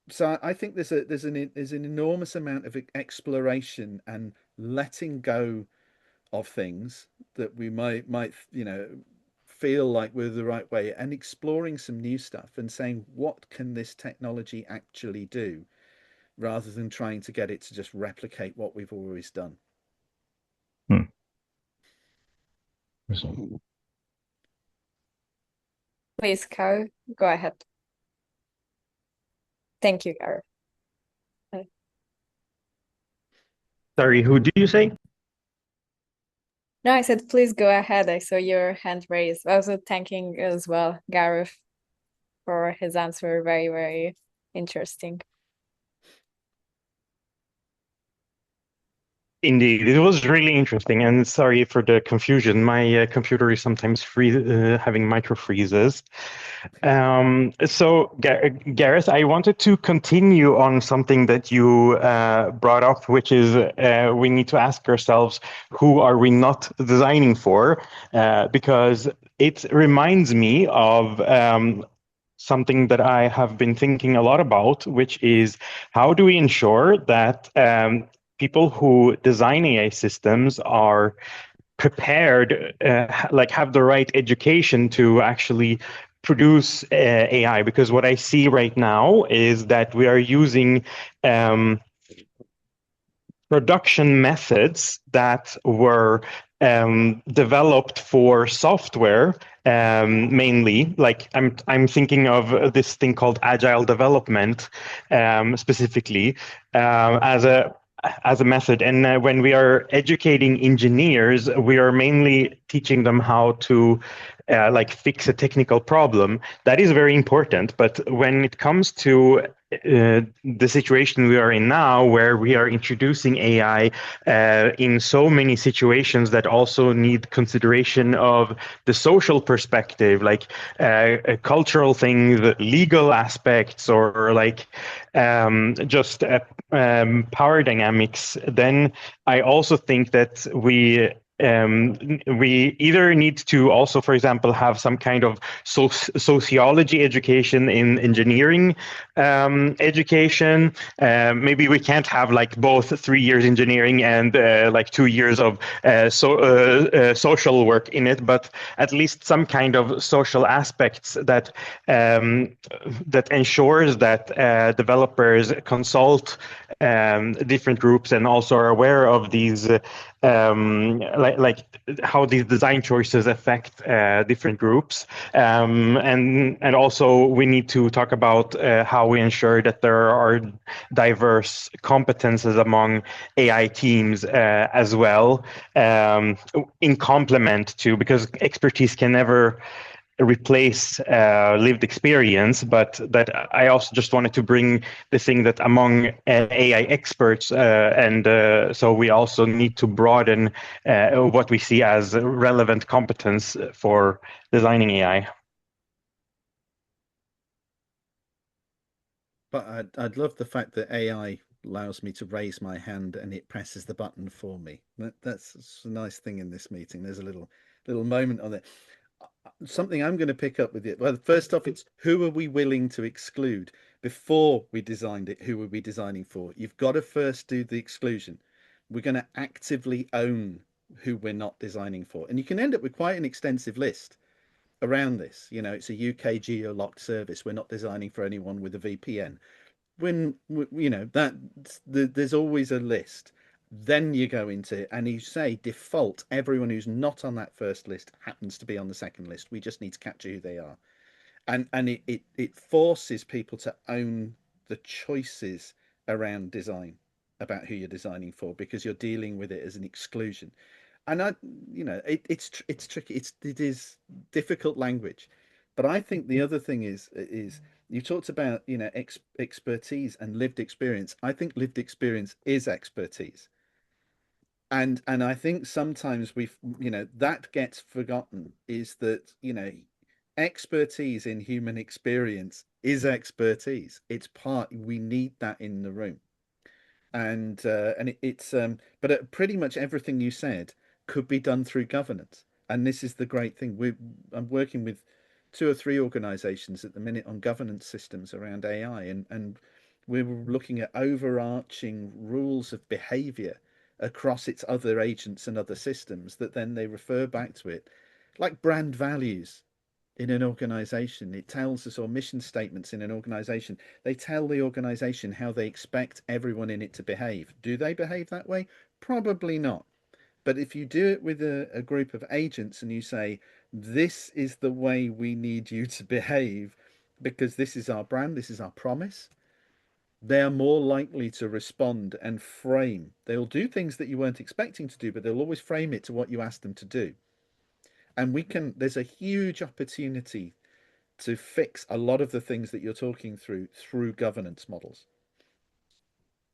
so I think there's an enormous amount of exploration and letting go of things that we might you know, feel like we're the right way, and exploring some new stuff and saying, what can this technology actually do, rather than trying to get it to just replicate what we've always done. Please, Kyle, go ahead. Thank you, Gareth. Sorry, who did you say? No, I said, please go ahead. I saw your hand raised. Also thanking as well, Gareth, for his answer. Very, very interesting. Indeed, it was really interesting, and sorry for the confusion. My computer is sometimes having micro freezes. So, Gareth, I wanted to continue on something that you brought up, which is we need to ask ourselves, who are we not designing for? Because it reminds me of something that I have been thinking a lot about, which is how do we ensure that people who design AI systems are prepared, like have the right education to actually produce AI? Because what I see right now is that we are using production methods that were developed for software mainly. Like I'm thinking of this thing called agile development specifically as a method. And when we are educating engineers, we are mainly teaching them how to like fix a technical problem. That is very important. But when it comes to the situation we are in now, where we are introducing AI in so many situations that also need consideration of the social perspective, like cultural things, legal aspects, or like just power dynamics, then I also think that we either need to also, for example, have some kind of sociology education in engineering education. Maybe we can't have like both 3 years engineering and like 2 years of social work in it, but at least some kind of social aspects that that ensures that developers consult different groups and also are aware of these like how these design choices affect different groups, and also we need to talk about how we ensure that there are diverse competences among AI teams as well, in complement to, because expertise can never replace lived experience, but that I also just wanted to bring the thing that among AI experts, and so we also need to broaden what we see as relevant competence for designing AI. But I'd love the fact that AI allows me to raise my hand and it presses the button for me. That's a nice thing in this meeting. There's a little moment on it. Something I'm going to pick up with it. Well, first off, it's who are we willing to exclude? Before we designed it, who were we designing for? You've got to first do the exclusion. We're going to actively own who we're not designing for. And you can end up with quite an extensive list around this. You know, it's a UK geo-locked service. We're not designing for anyone with a VPN. When, you know, there's always a list. Then you go into and you say default, everyone who's not on that first list happens to be on the second list. We just need to capture who they are. And it forces people to own the choices around design, about who you're designing for, because you're dealing with it as an exclusion. And you know, it's tricky. It is difficult language. But I think the other thing is you talked about, you know, expertise and lived experience. I think lived experience is expertise. And I think sometimes you know, that gets forgotten, is that, you know, expertise in human experience is expertise. It's part, we need that in the room. And it's but pretty much everything you said could be done through governance. And this is the great thing. I'm working with 2 or 3 organizations at the minute on governance systems around AI, and we're looking at overarching rules of behavior across its other agents and other systems that then they refer back to it, like brand values in an organization. It tells us, or mission statements in an organization, they tell the organization how they expect everyone in it to behave. Do they behave that way? Probably not. But if you do it with a group of agents and you say, this is the way we need you to behave because this is our brand, this is our promise, they're more likely to respond and frame. They'll do things that you weren't expecting to do, but they'll always frame it to what you asked them to do. And there's a huge opportunity to fix a lot of the things that you're talking through governance models.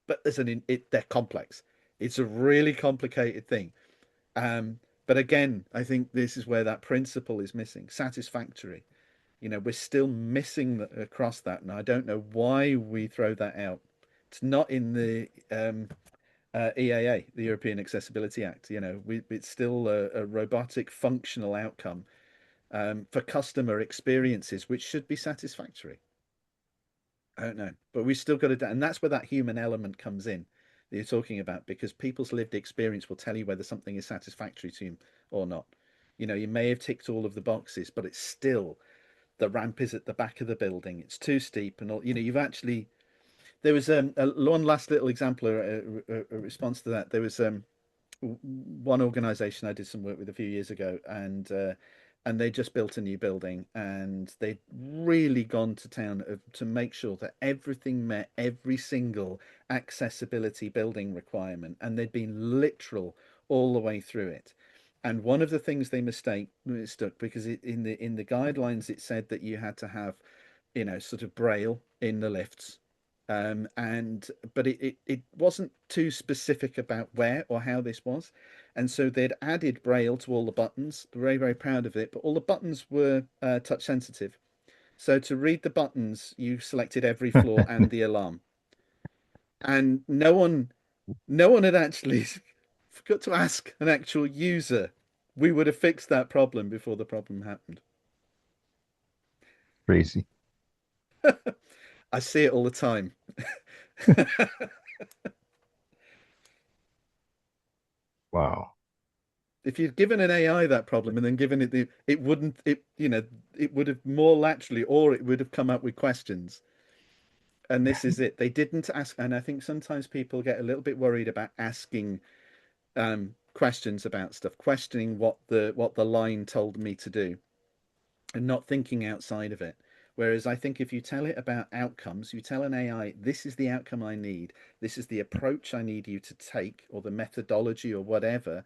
But they're complex. It's a really complicated thing. But again, I think this is where that principle is missing. Satisfactory. You know, we're still missing across that, and I don't know why we throw that out. It's not in the EAA, the European Accessibility Act. You know, it's still a robotic functional outcome. for customer experiences, which should be satisfactory. I don't know, but we still got to, and that's where that human element comes in that you're talking about, because people's lived experience will tell you whether something is satisfactory to you or not. You know, you may have ticked all of the boxes, but it's still, the ramp is at the back of the building. It's too steep, and all, you know, you've actually, there was one last little example, a response to that. There was one organization I did some work with a few years ago, and they just built a new building, and they'd really gone to town to make sure that everything met every single accessibility building requirement, and they'd been literal all the way through it. And one of the things they mistook, because in the guidelines it said that you had to have, you know, sort of braille in the lifts, but it wasn't too specific about where or how this was, and so they'd added braille to all the buttons. They're very, very proud of it, but all the buttons were touch sensitive, so to read the buttons you selected every floor and the alarm, and no one had actually forgot to ask an actual user. We would have fixed that problem before the problem happened. Crazy. I see it all the time. Wow. If you'd given an AI that problem and then given it it wouldn't, you know, it would have more laterally, or it would have come up with questions. And this is it. They didn't ask, and I think sometimes people get a little bit worried about asking questions about stuff, questioning what the line told me to do, and not thinking outside of it. Whereas I think if you tell it about outcomes, you tell an AI, this is the outcome I need, this is the approach I need you to take, or the methodology or whatever,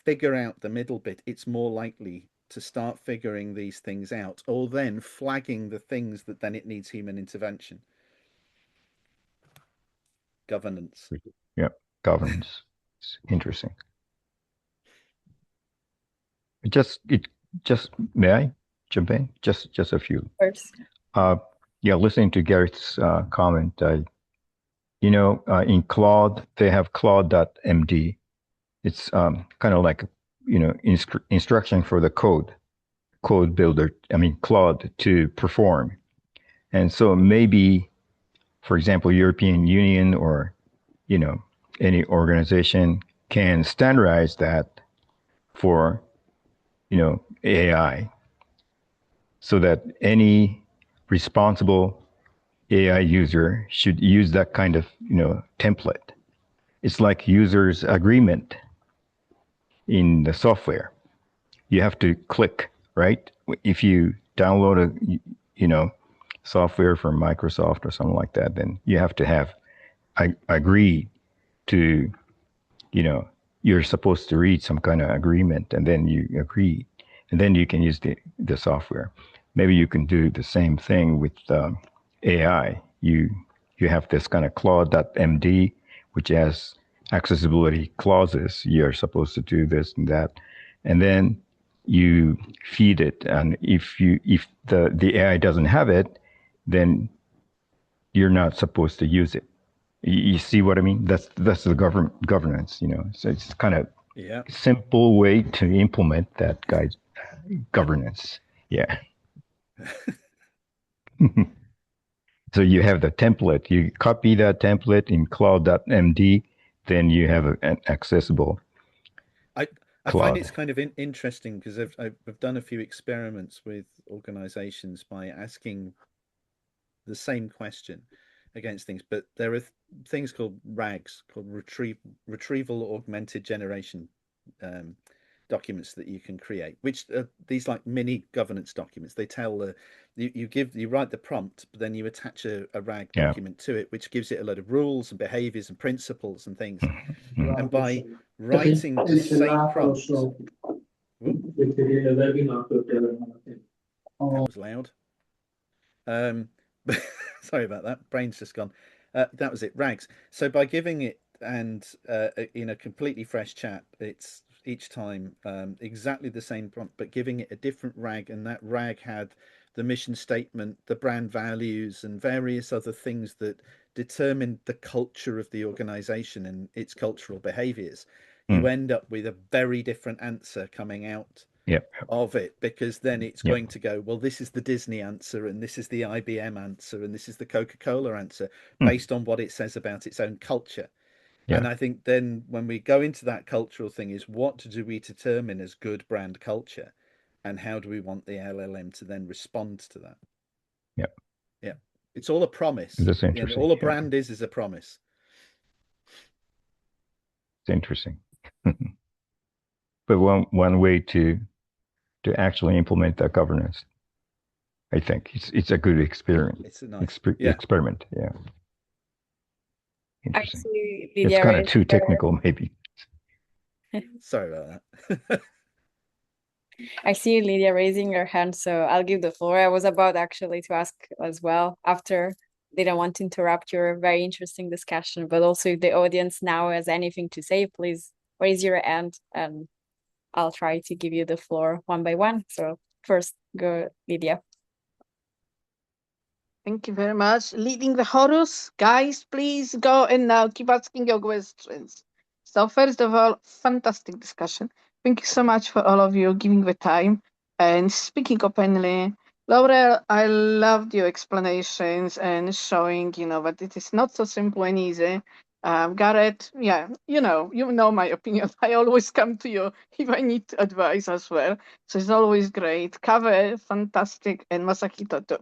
figure out the middle bit, it's more likely to start figuring these things out, or then flagging the things that then it needs human intervention. Governance. Yeah, governance. It's interesting. Just may I jump in? Just a few. First. Yeah, listening to Gareth's comment, in Claude they have Claude.md. It's kind of like, you know, instruction for the code builder. I mean Claude to perform, and so maybe, for example, European Union or, you know, any organization can standardize that for, you know, AI, so that any responsible AI user should use that kind of, you know, template. It's like users agreement in the software. You have to click, right? If you download a, you know, software from Microsoft or something like that, then you have to have agree to, you know, you're supposed to read some kind of agreement, and then you agree, and then you can use the software. Maybe you can do the same thing with AI. You have this kind of Claude.md, which has accessibility clauses. You're supposed to do this and that, and then you feed it. And if the AI doesn't have it, then you're not supposed to use it. You see what I mean? That's the governance, you know. So it's kind of simple way to implement that guy's governance. Yeah. So you have the template. You copy that template in Claude.md, then you have an accessible. I find it's kind of interesting, because I've done a few experiments with organizations by asking the same question against things, but there are things called RAGs, called retrieval augmented generation documents that you can create, which are these like mini governance documents. They tell you write the prompt, but then you attach a RAG document to it, which gives it a load of rules and behaviors and principles and things. And by writing the same prompt, that was loud. Sorry about that. Brain's just gone. That was it. RAGs. So by giving it, and in a completely fresh chat, it's each time exactly the same prompt, but giving it a different RAG, and that RAG had the mission statement, the brand values, and various other things that determined the culture of the organization and its cultural behaviors. You end up with a very different answer coming out of it, because then it's Yeah. going to go, well, this is the Disney answer, and this is the IBM answer, and this is the Coca-Cola answer, based on what it says about its own culture. Yeah. And I think then when we go into that cultural thing is, what do we determine as good brand culture, and how do we want the LLM to then respond to that? Yeah, it's all a promise. That's interesting. All a brand is a promise. It's interesting. But one way to actually implement that governance, I think it's a good experience. It's a nice experiment. Yeah. Interesting. Actually, It's Lydia kind of raised too her- technical, maybe. Sorry about that. I see Lydia raising her hand, so I'll give the floor. I was about actually to ask as well after. Didn't want to interrupt your very interesting discussion, but also if the audience now has anything to say, please raise your hand and I'll try to give you the floor one by one. So first, go Lydia. Thank you very much. Leading the Horus, guys, please go and now keep asking your questions. So first of all, fantastic discussion. Thank you so much for all of you giving the time and speaking openly. Laurel, I loved your explanations and showing, that it is not so simple and easy. Garrett, yeah, you know my opinion. I always come to you if I need advice as well. So it's always great. Kaveh, fantastic, and Masahito too.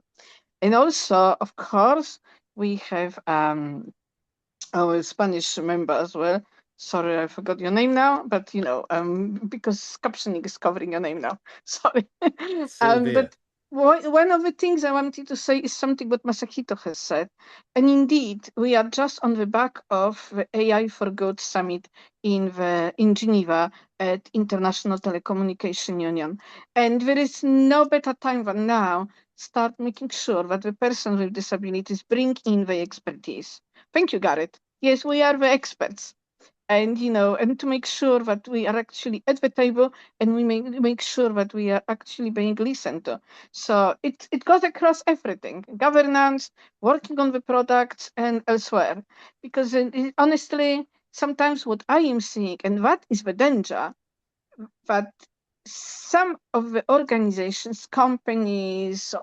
And also, of course, we have our Spanish member as well. Sorry, I forgot your name now, but because captioning is covering your name now. Sorry. Sylvia. But one of the things I wanted to say is something what Masahito has said. And indeed, we are just on the back of the AI for Good Summit in Geneva at International Telecommunication Union. And there is no better time than now start making sure that the persons with disabilities bring in their expertise. Thank you, Garrett. Yes, we are the experts. And, and to make sure that we are actually at the table and we make sure that we are actually being listened to. So it goes across everything, governance, working on the products and elsewhere. Because honestly, sometimes what I am seeing, and that is the danger, that some of the organizations, companies,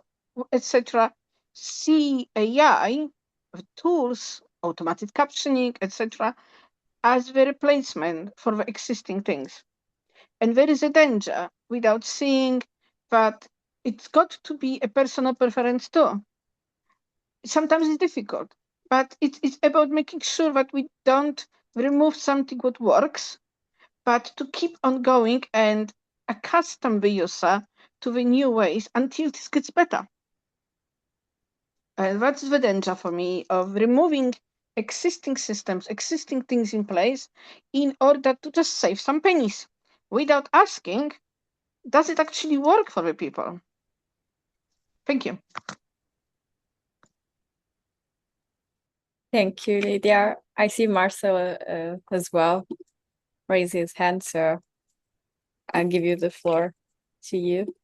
etc., see AI, tools, automatic captioning, etc., as the replacement for the existing things. And there is a danger without seeing that it's got to be a personal preference too. Sometimes it's difficult, but it's about making sure that we don't remove something what works, but to keep on going and accustom the user to the new ways until this gets better. And that's the danger for me of removing existing systems, existing things in place in order to just save some pennies without asking, does it actually work for the people? Thank you. Thank you, Lydia. I see Marcel as well raise his hand, so I'll give you the floor to you.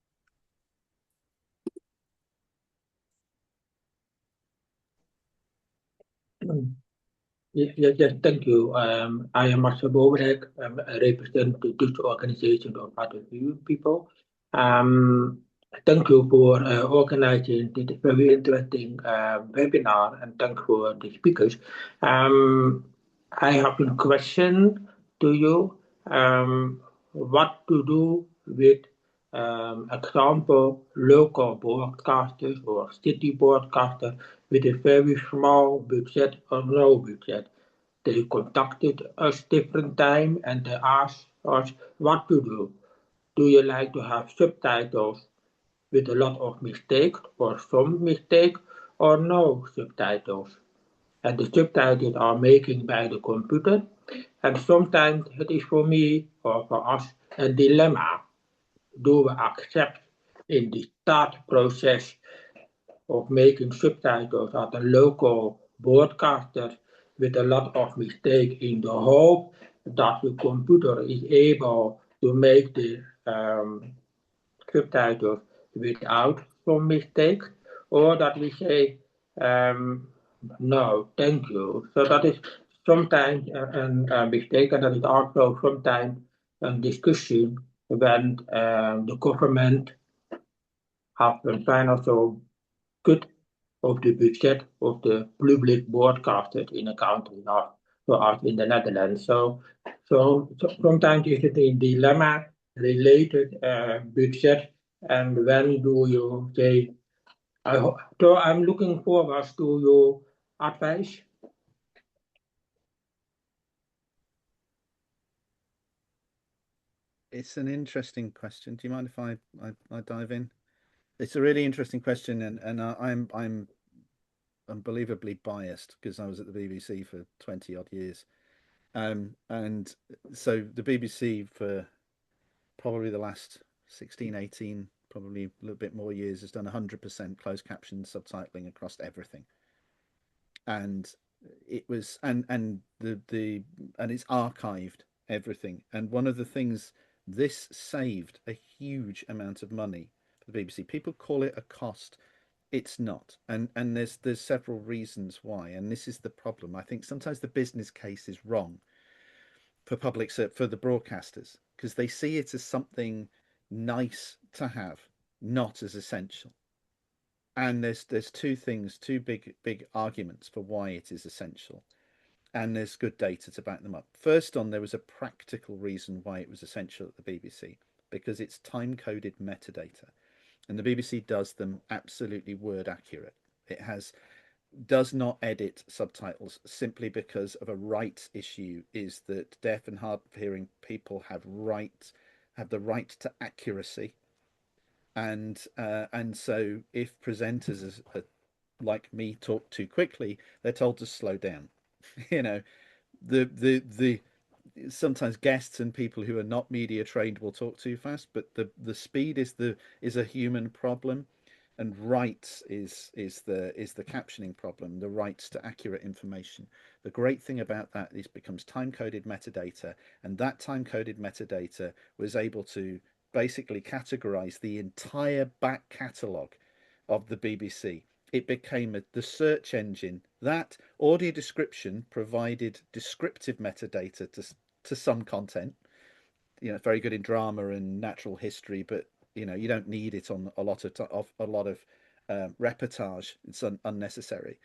Yes, thank you. I am Marcel Boberek. I represent the Dutch organization of hard of hearing people. Thank you for organizing this very interesting webinar, and thank for the speakers. I have a question to you. What to do with example, local broadcasters or city broadcasters with a very small budget or no budget. They contacted us different time and they asked us what to do. Do you like to have subtitles with a lot of mistakes or some mistake or no subtitles? And the subtitles are making by the computer. And sometimes it is for me or for us a dilemma. Do we accept in the start process of making subtitles at a local broadcaster with a lot of mistakes in the hope that the computer is able to make the subtitles without some mistakes, or that we say no, thank you. So that is sometimes a mistake, and that is also sometimes a discussion when the government have een financial cut of the budget of the public broadcasters in a country, zoals in the Netherlands. So sometimes is it a dilemma related budget, and when do you say, so I'm looking forward to your advice. It's an interesting question. Do you mind if I dive in? It's a really interesting question, and I'm unbelievably biased because I was at the BBC for 20 odd years. And so the BBC for probably the last 16, 18, probably a little bit more years has done 100% closed caption subtitling across everything. And it was and it's archived everything. And one of the things, this saved a huge amount of money for the BBC. People call it a cost. It's not, and there's several reasons why, and this is the problem. I think sometimes the business case is wrong for for the broadcasters, because they see it as something nice to have, not as essential. And there's two big arguments for why it is essential, and there's good data to back them up. First on, there was a practical reason why it was essential at the BBC, because it's time-coded metadata. And the BBC does them absolutely word accurate. It does not edit subtitles simply because of a rights issue, is that deaf and hard of hearing people have the right to accuracy. And so if presenters like me talk too quickly, they're told to slow down. You know, the sometimes guests and people who are not media trained will talk too fast, but the speed is a human problem, and rights is the captioning problem, the rights to accurate information. The great thing about that is it becomes time-coded metadata, and that time-coded metadata was able to basically categorize the entire back catalogue of the BBC. It became the search engine. That audio description provided descriptive metadata to some content. You know, very good in drama and natural history, but you know, you don't need it on a lot of reportage. It's unnecessary.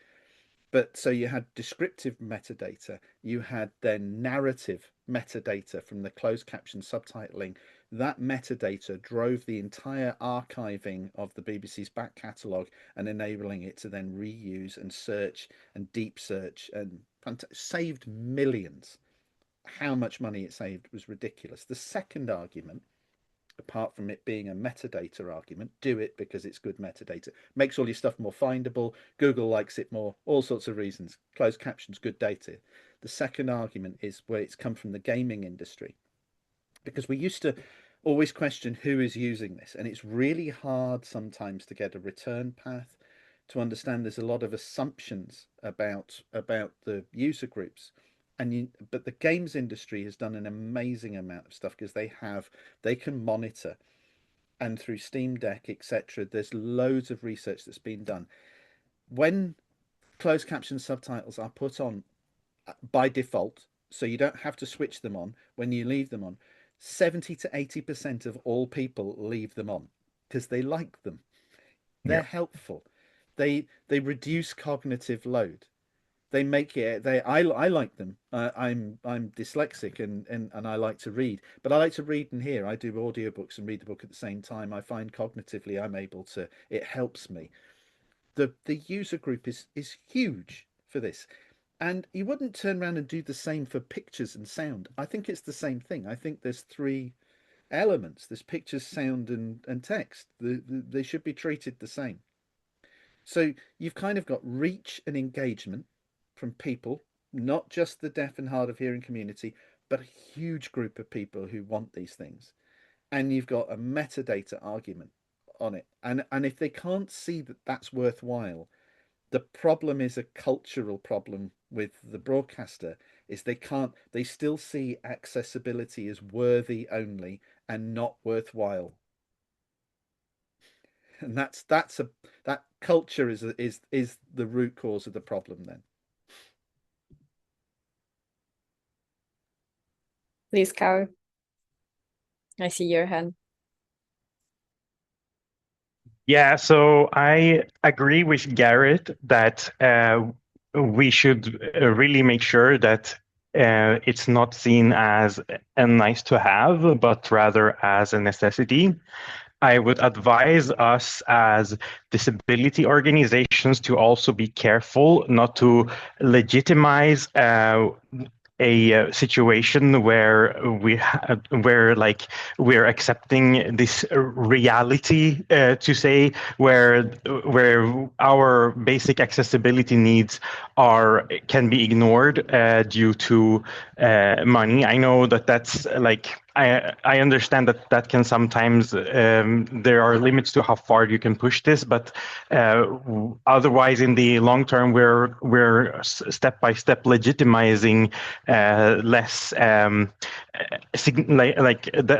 But so you had descriptive metadata, you had then narrative metadata from the closed caption subtitling. That metadata drove the entire archiving of the BBC's back catalogue and enabling it to then reuse and search and deep search, and saved millions. How much money it saved was ridiculous. The second argument, apart from it being a metadata argument, do it because it's good metadata, makes all your stuff more findable, Google likes it more, all sorts of reasons. Closed captions, good data. The second argument is where it's come from the gaming industry, because we used to always question who is using this, and it's really hard sometimes to get a return path, to understand there's a lot of assumptions about the user groups. But the games industry has done an amazing amount of stuff, because they can monitor, and through Steam Deck, etc., there's loads of research that's been done. When closed caption subtitles are put on by default, so you don't have to switch them on when you leave them on, 70 to 80% of all people leave them on because they like them. They're helpful. They reduce cognitive load. They make it. I like them. I'm dyslexic and I like to read, but I like to read and hear. I do audiobooks and read the book at the same time. I find cognitively I'm able to. It helps me. The user group is huge for this, and you wouldn't turn around and do the same for pictures and sound. I think it's the same thing. I think there's three elements: there's pictures, sound, and text. They should be treated the same. So you've kind of got reach and engagement from people, not just the deaf and hard of hearing community, but a huge group of people who want these things. And you've got a metadata argument on it. And if they can't see that that's worthwhile, the problem is a cultural problem with the broadcaster, is they still see accessibility as worthy only and not worthwhile. And that culture is the root cause of the problem then. Please, Kyle. I see your hand. Yeah, so I agree with Garrett that we should really make sure that it's not seen as a nice to have, but rather as a necessity. I would advise us as disability organizations to also be careful not to legitimize a situation where we're accepting this reality to say where our basic accessibility needs can be ignored due to money. I know that's like I understand that can sometimes there are limits to how far you can push this, but otherwise in the long term we're step by step legitimizing less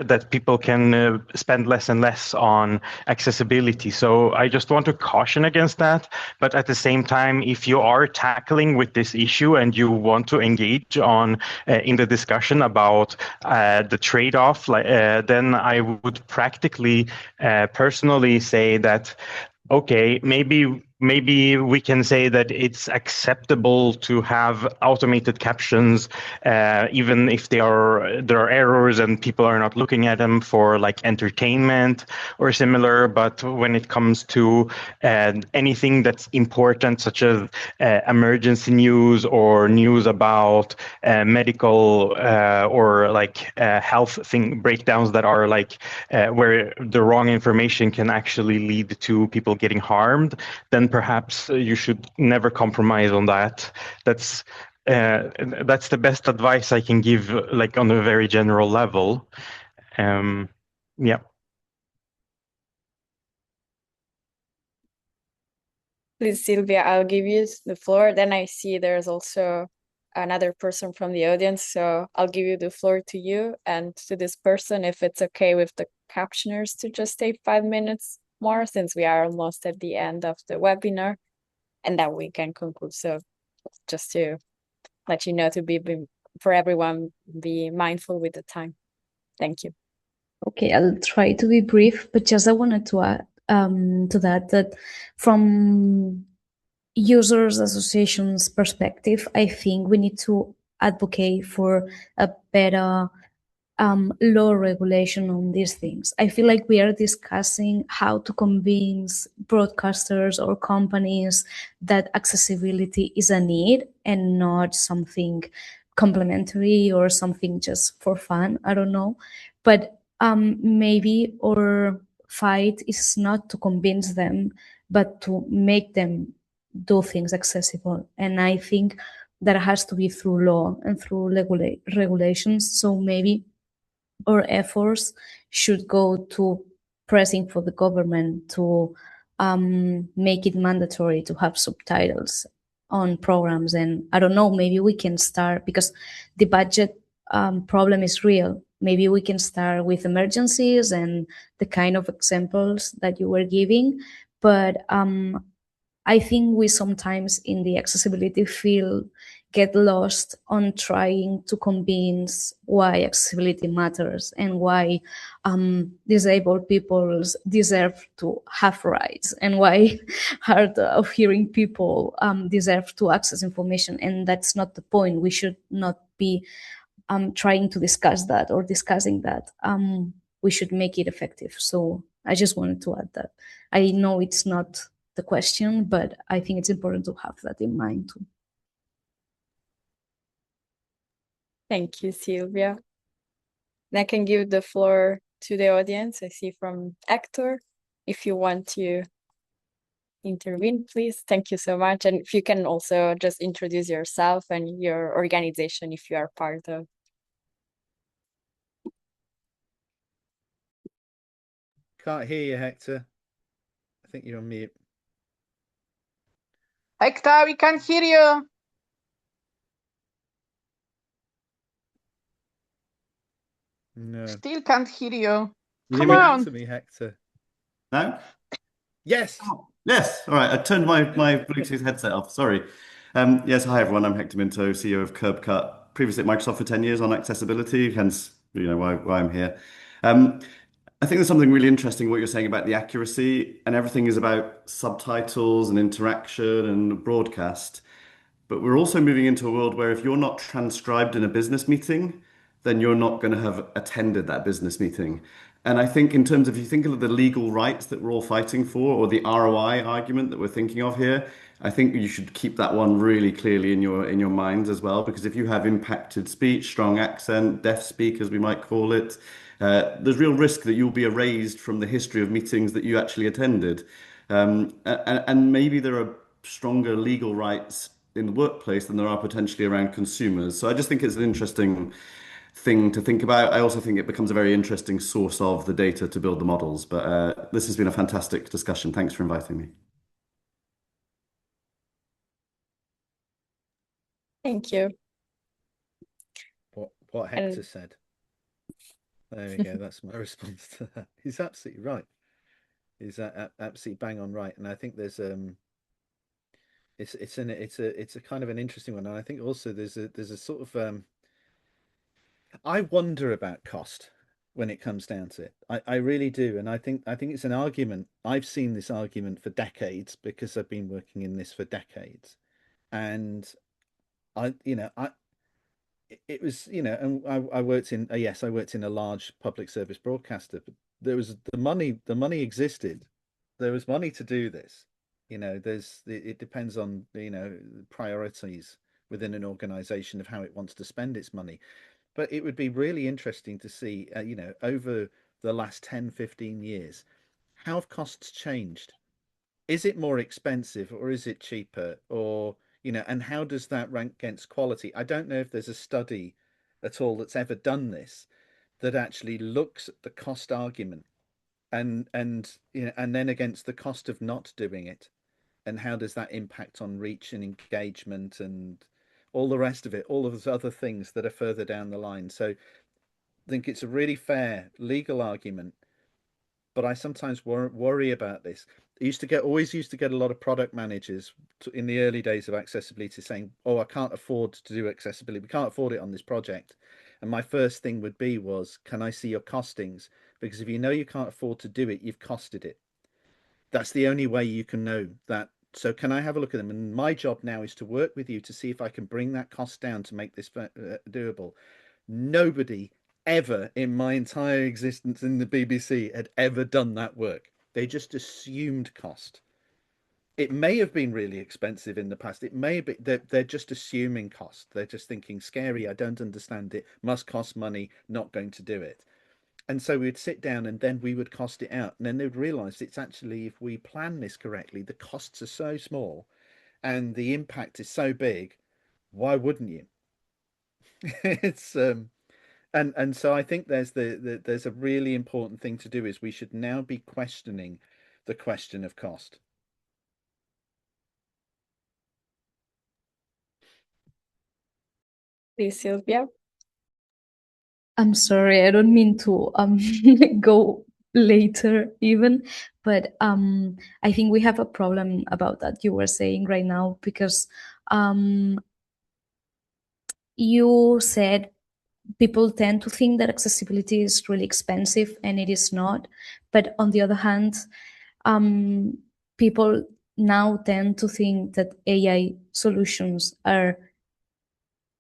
that people can spend less and less on accessibility. So I just want to caution against that. But at the same time, if you are tackling with this issue and you want to engage on in the discussion about the trade-off, then I would practically personally say that, okay, maybe we can say that it's acceptable to have automated captions, even if there are errors and people are not looking at them for like entertainment or similar. But when it comes to anything that's important, such as emergency news or news about medical or like health breakdowns that are like where the wrong information can actually lead to people getting harmed, then perhaps you should never compromise on that. That's the best advice I can give, like on a very general level. Yeah. Please, Sylvia, I'll give you the floor. Then I see there's also another person from the audience, so I'll give you the floor to you and to this person, if it's okay with the captioners to just take 5 minutes more, since we are almost at the end of the webinar, and then we can conclude. So just to let you know, to be for everyone, be mindful with the time. Thank you. Okay, I'll try to be brief, but just I wanted to add to that from users associations perspective, I think we need to advocate for a better law regulation on these things. I feel like we are discussing how to convince broadcasters or companies that accessibility is a need and not something complementary or something just for fun. I don't know. But maybe our fight is not to convince them, but to make them do things accessible. And I think that has to be through law and through regulations. So maybe our efforts should go to pressing for the government to make it mandatory to have subtitles on programs. And I don't know, maybe we can start, because the budget problem is real. Maybe we can start with emergencies and the kind of examples that you were giving. But I think we sometimes in the accessibility field get lost on trying to convince why accessibility matters and why disabled people deserve to have rights and why hard of hearing people deserve to access information. And that's not the point. We should not be trying to discuss that or discussing that. We should make it effective. So I just wanted to add that. I know it's not the question, but I think it's important to have that in mind too. Thank you, Sylvia. And I can give the floor to the audience. I see from Hector, if you want to intervene, please. Thank you so much. And if you can also just introduce yourself and your organization, if you are part of. Can't hear you, Hector. I think you're on mute. Hector, we can't hear you. No. Still can't hear you. You Come hear on. to me, Hector. No? Yes. Oh, yes. All right. I turned my Bluetooth headset off. Sorry. Yes. Hi, everyone. I'm Hector Minto, CEO of CurbCut. Previously at Microsoft for 10 years on accessibility, hence why I'm here. I think there's something really interesting what you're saying about the accuracy, and everything is about subtitles and interaction and broadcast. But we're also moving into a world where if you're not transcribed in a business meeting, then you're not going to have attended that business meeting. And I think in terms of, if you think of the legal rights that we're all fighting for, or the ROI argument that we're thinking of here, I think you should keep that one really clearly in your minds as well, because if you have impacted speech, strong accent, deaf speak, as we might call it, there's real risk that you'll be erased from the history of meetings that you actually attended. And maybe there are stronger legal rights in the workplace than there are potentially around consumers. So I just think it's an interesting thing to think about. I also think it becomes a very interesting source of the data to build the models. But this has been a fantastic discussion. Thanks for inviting me. Thank you. What Hector said. There we go. That's my response to that. He's absolutely right. He's absolutely bang on right. And I think there's it's a kind of an interesting one. And I think also there's a sort of I wonder about cost when it comes down to it. I really do. And I think it's an argument. I've seen this argument for decades because I've been working in this for decades. And it was, and I worked in, yes, I worked in a large public service broadcaster, but there was the money existed. There was money to do this. It depends on, priorities within an organization of how it wants to spend its money. But it would be really interesting to see, over the last 10, 15 years, how have costs changed? Is it more expensive or is it cheaper? Or, and how does that rank against quality? I don't know if there's a study at all that's ever done this that actually looks at the cost argument and then against the cost of not doing it, and how does that impact on reach and engagement and all the rest of it, all of those other things that are further down the line. So I think it's a really fair legal argument, but I sometimes worry about this. Always used to get a lot of product managers in the early days of accessibility saying, "Oh, I can't afford to do accessibility. We can't afford it on this project." And my first thing would be "Can I see your costings? Because if you know you can't afford to do it, you've costed it. That's the only way you can know that. So can I have a look at them?" And my job now is to work with you to see if I can bring that cost down to make this doable. Nobody ever in my entire existence in the BBC had ever done that work. They just assumed cost. It may have been really expensive in the past. It may be they're just assuming cost. They're just thinking, scary, I don't understand it, must cost money, not going to do it. And so we'd sit down and then we would cost it out. And then they'd realize it's actually, if we plan this correctly, the costs are so small and the impact is so big, why wouldn't you? It's and so I think there's a really important thing to do is we should now be questioning the question of cost. Please, Sylvia. I'm sorry, I don't mean to go later even, but I think we have a problem about that you were saying right now, because you said people tend to think that accessibility is really expensive, and it is not. But on the other hand, people now tend to think that AI solutions are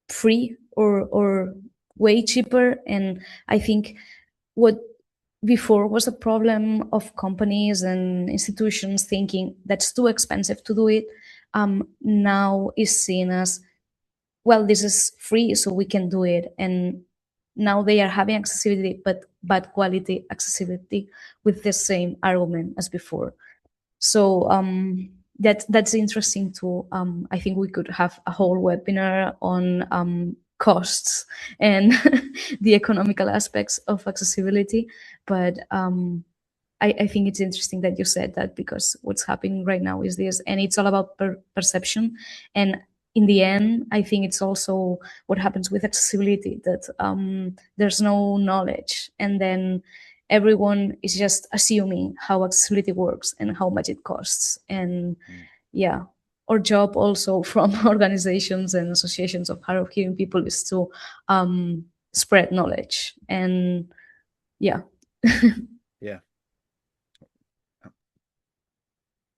free or way cheaper. And I think what before was a problem of companies and institutions thinking that's too expensive to do it, now is seen as, well, this is free, so we can do it. And now they are having accessibility, but bad quality accessibility with the same argument as before. So that's interesting too. I think we could have a whole webinar on costs and the economical aspects of accessibility. But I think it's interesting that you said that, because what's happening right now is this, and it's all about perception. And in the end, I think it's also what happens with accessibility, that there's no knowledge, and then everyone is just assuming how accessibility works and how much it costs. And yeah, our job also from organizations and associations of hard of hearing people is to spread knowledge. And Yeah. Yeah.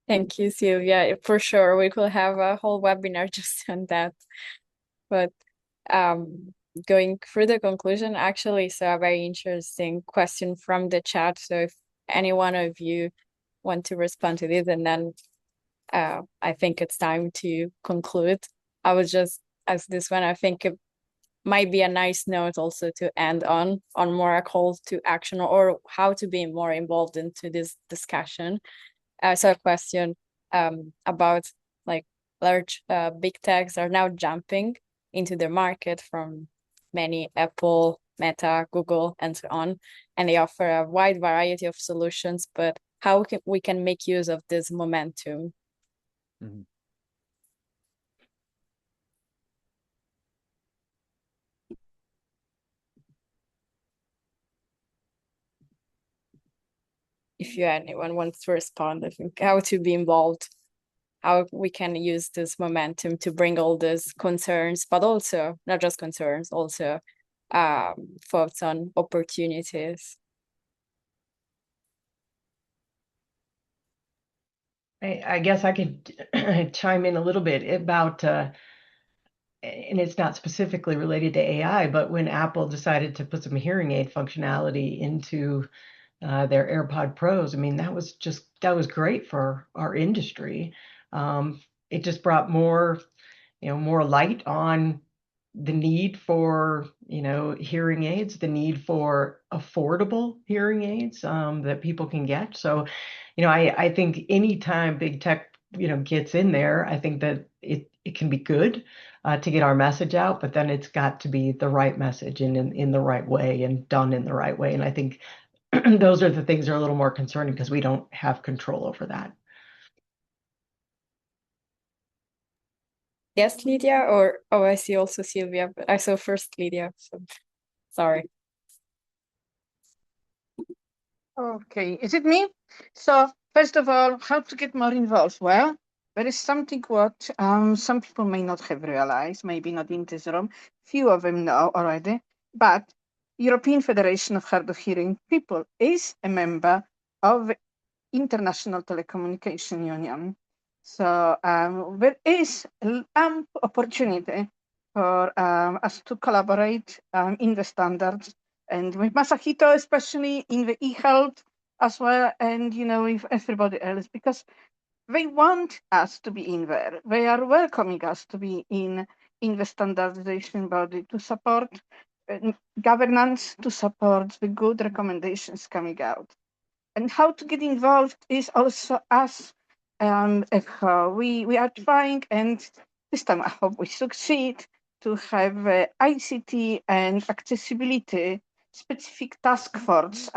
Thank you, Sylvia. For sure, we could have a whole webinar just on that. But going through the conclusion, actually, so a very interesting question from the chat. So if any one of you want to respond to this, and then I think it's time to conclude. I was just as this one, I think it might be a nice note also to end on more a call to action or how to be more involved into this discussion. So a question about like large big techs are now jumping into the market from many Apple, Meta, Google, and so on, and they offer a wide variety of solutions. But how we can make use of this momentum? Mm-hmm. If anyone wants to respond, I think how to be involved, how we can use this momentum to bring all these concerns, but also not just concerns, also thoughts on opportunities. I guess I could chime in a little bit about, and it's not specifically related to AI, but when Apple decided to put some hearing aid functionality into their AirPod Pros, I mean, that was great for our industry. It just brought more light on the need for, hearing aids, the need for affordable hearing aids that people can get. So, I think anytime big tech, gets in there, I think that it can be good to get our message out, but then it's got to be the right message and in the right way and done in the right way. And I think those are the things that are a little more concerning because we don't have control over that. Yes, Lydia, or I see also Sylvia, but I saw first Lydia, so sorry. Okay, is it me? So first of all, how to get more involved? Well, there is something what some people may not have realized, maybe not in this room. Few of them know already, but European Federation of Hard of Hearing People is a member of the International Telecommunication Union. So there is an opportunity for us to collaborate in the standards and with Masahito, especially in the e-health as well, and with everybody else, because they want us to be in there. They are welcoming us to be in the standardization body to support governance, to support the good recommendations coming out. And how to get involved is also us. We are trying, and this time I hope we succeed, to have ICT and accessibility specific task force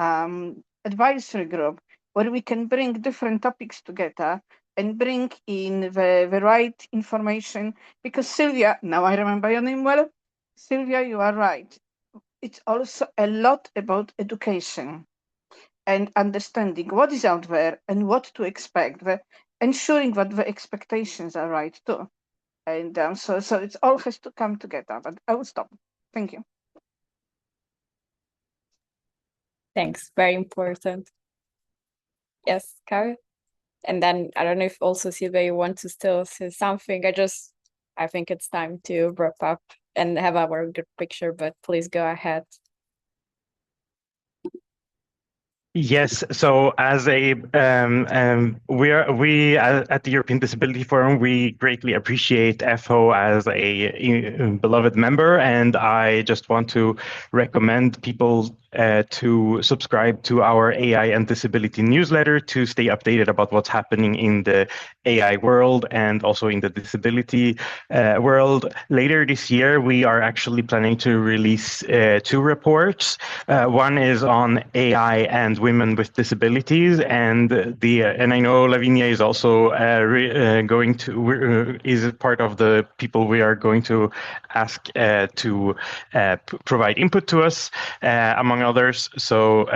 advisory group where we can bring different topics together and bring in the right information. Because Sylvia, now I remember your name well, Sylvia, you are right. It's also a lot about education and understanding what is out there and what to expect, ensuring that the expectations are right too. And so it all has to come together, but I will stop. Thank you. Thanks, very important. Yes, Kari? And then I don't know if also Sylvia, you want to still say something. I think it's time to wrap up and have our good picture, but please go ahead. Yes, so as we at the European Disability Forum, we greatly appreciate FO as a beloved member, and I just want to recommend people to subscribe to our AI and disability newsletter to stay updated about what's happening in the AI world and also in the disability world. Later this year, we are actually planning to release 2 reports. One is on AI and women with disabilities, and I know Lavinia is also is part of the people we are going to ask to provide input to us, among others. So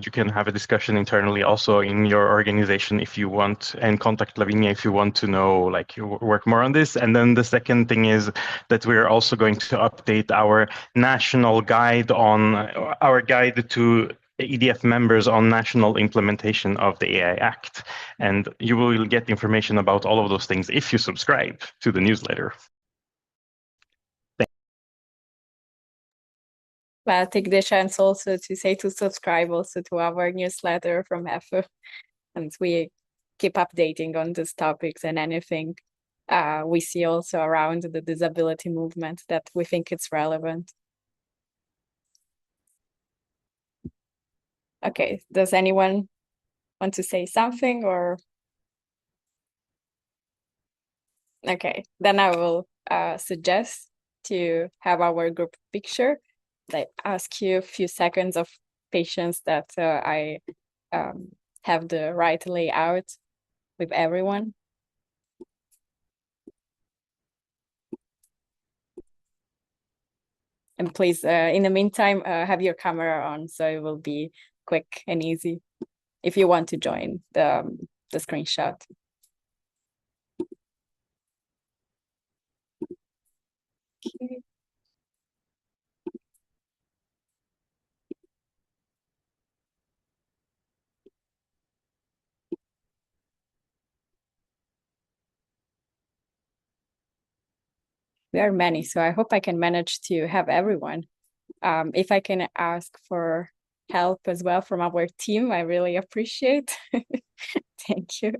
you can have a discussion internally also in your organization if you want, and contact Lavinia if you want to know, like, work more on this. And then the second thing is that we're also going to update our national guide on our guide to EDF members on national implementation of the AI Act. And you will get information about all of those things if you subscribe to the newsletter. I'll take the chance also to say to subscribe also to our newsletter from EFE, and we keep updating on these topics and anything we see also around the disability movement that we think it's relevant. Okay, does anyone want to say something or? Okay, then I will suggest to have our group picture. I ask you a few seconds of patience that I have the right layout with everyone. And please, in the meantime, have your camera on so it will be quick and easy if you want to join the screenshot. Okay. There are many, so I hope I can manage to have everyone. If I can ask for help as well from our team, I really appreciate. Thank you.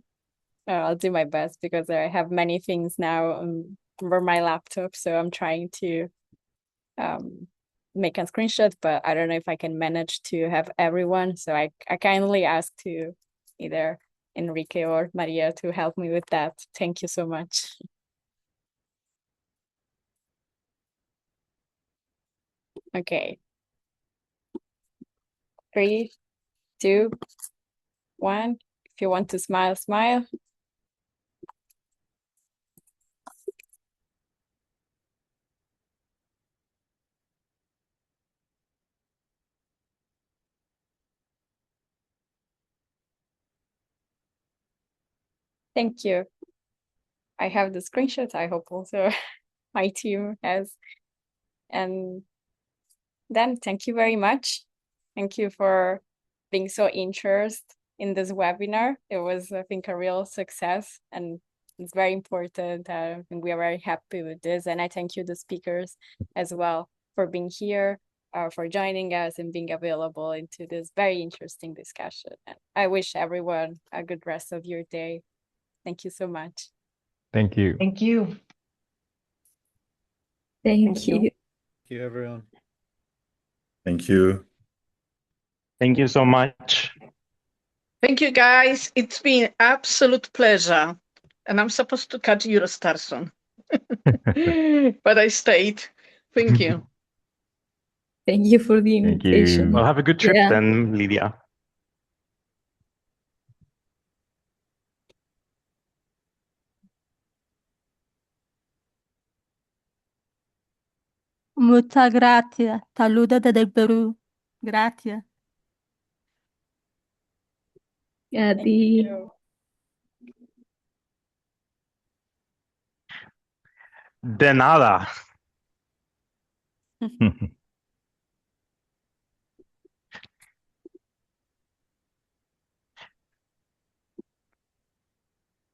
I'll do my best because I have many things now over my laptop, so I'm trying to make a screenshot, but I don't know if I can manage to have everyone. So I kindly ask to either Enrique or Maria to help me with that. Thank you so much. Okay. 3, 2, 1. If you want to smile, smile. Thank you. I have the screenshots. I hope also my team has. And then thank you very much. Thank you for being so interested in this webinar. It was, I think, a real success and it's very important. And we are very happy with this. And I thank you, the speakers, as well, for being here, for joining us and being available into this very interesting discussion. And I wish everyone a good rest of your day. Thank you so much. Thank you. Thank you. Thank you. Thank you, everyone. Thank you. Thank you so much. Thank you, guys. It's been absolute pleasure. And I'm supposed to catch Eurostar soon. But I stayed. Thank you. Thank you for the Thank you. invitation. Well, have a good trip Yeah. then, Lydia. Muchas gracias. Saludos desde el Perú. Gracias. Yeah, the De nada.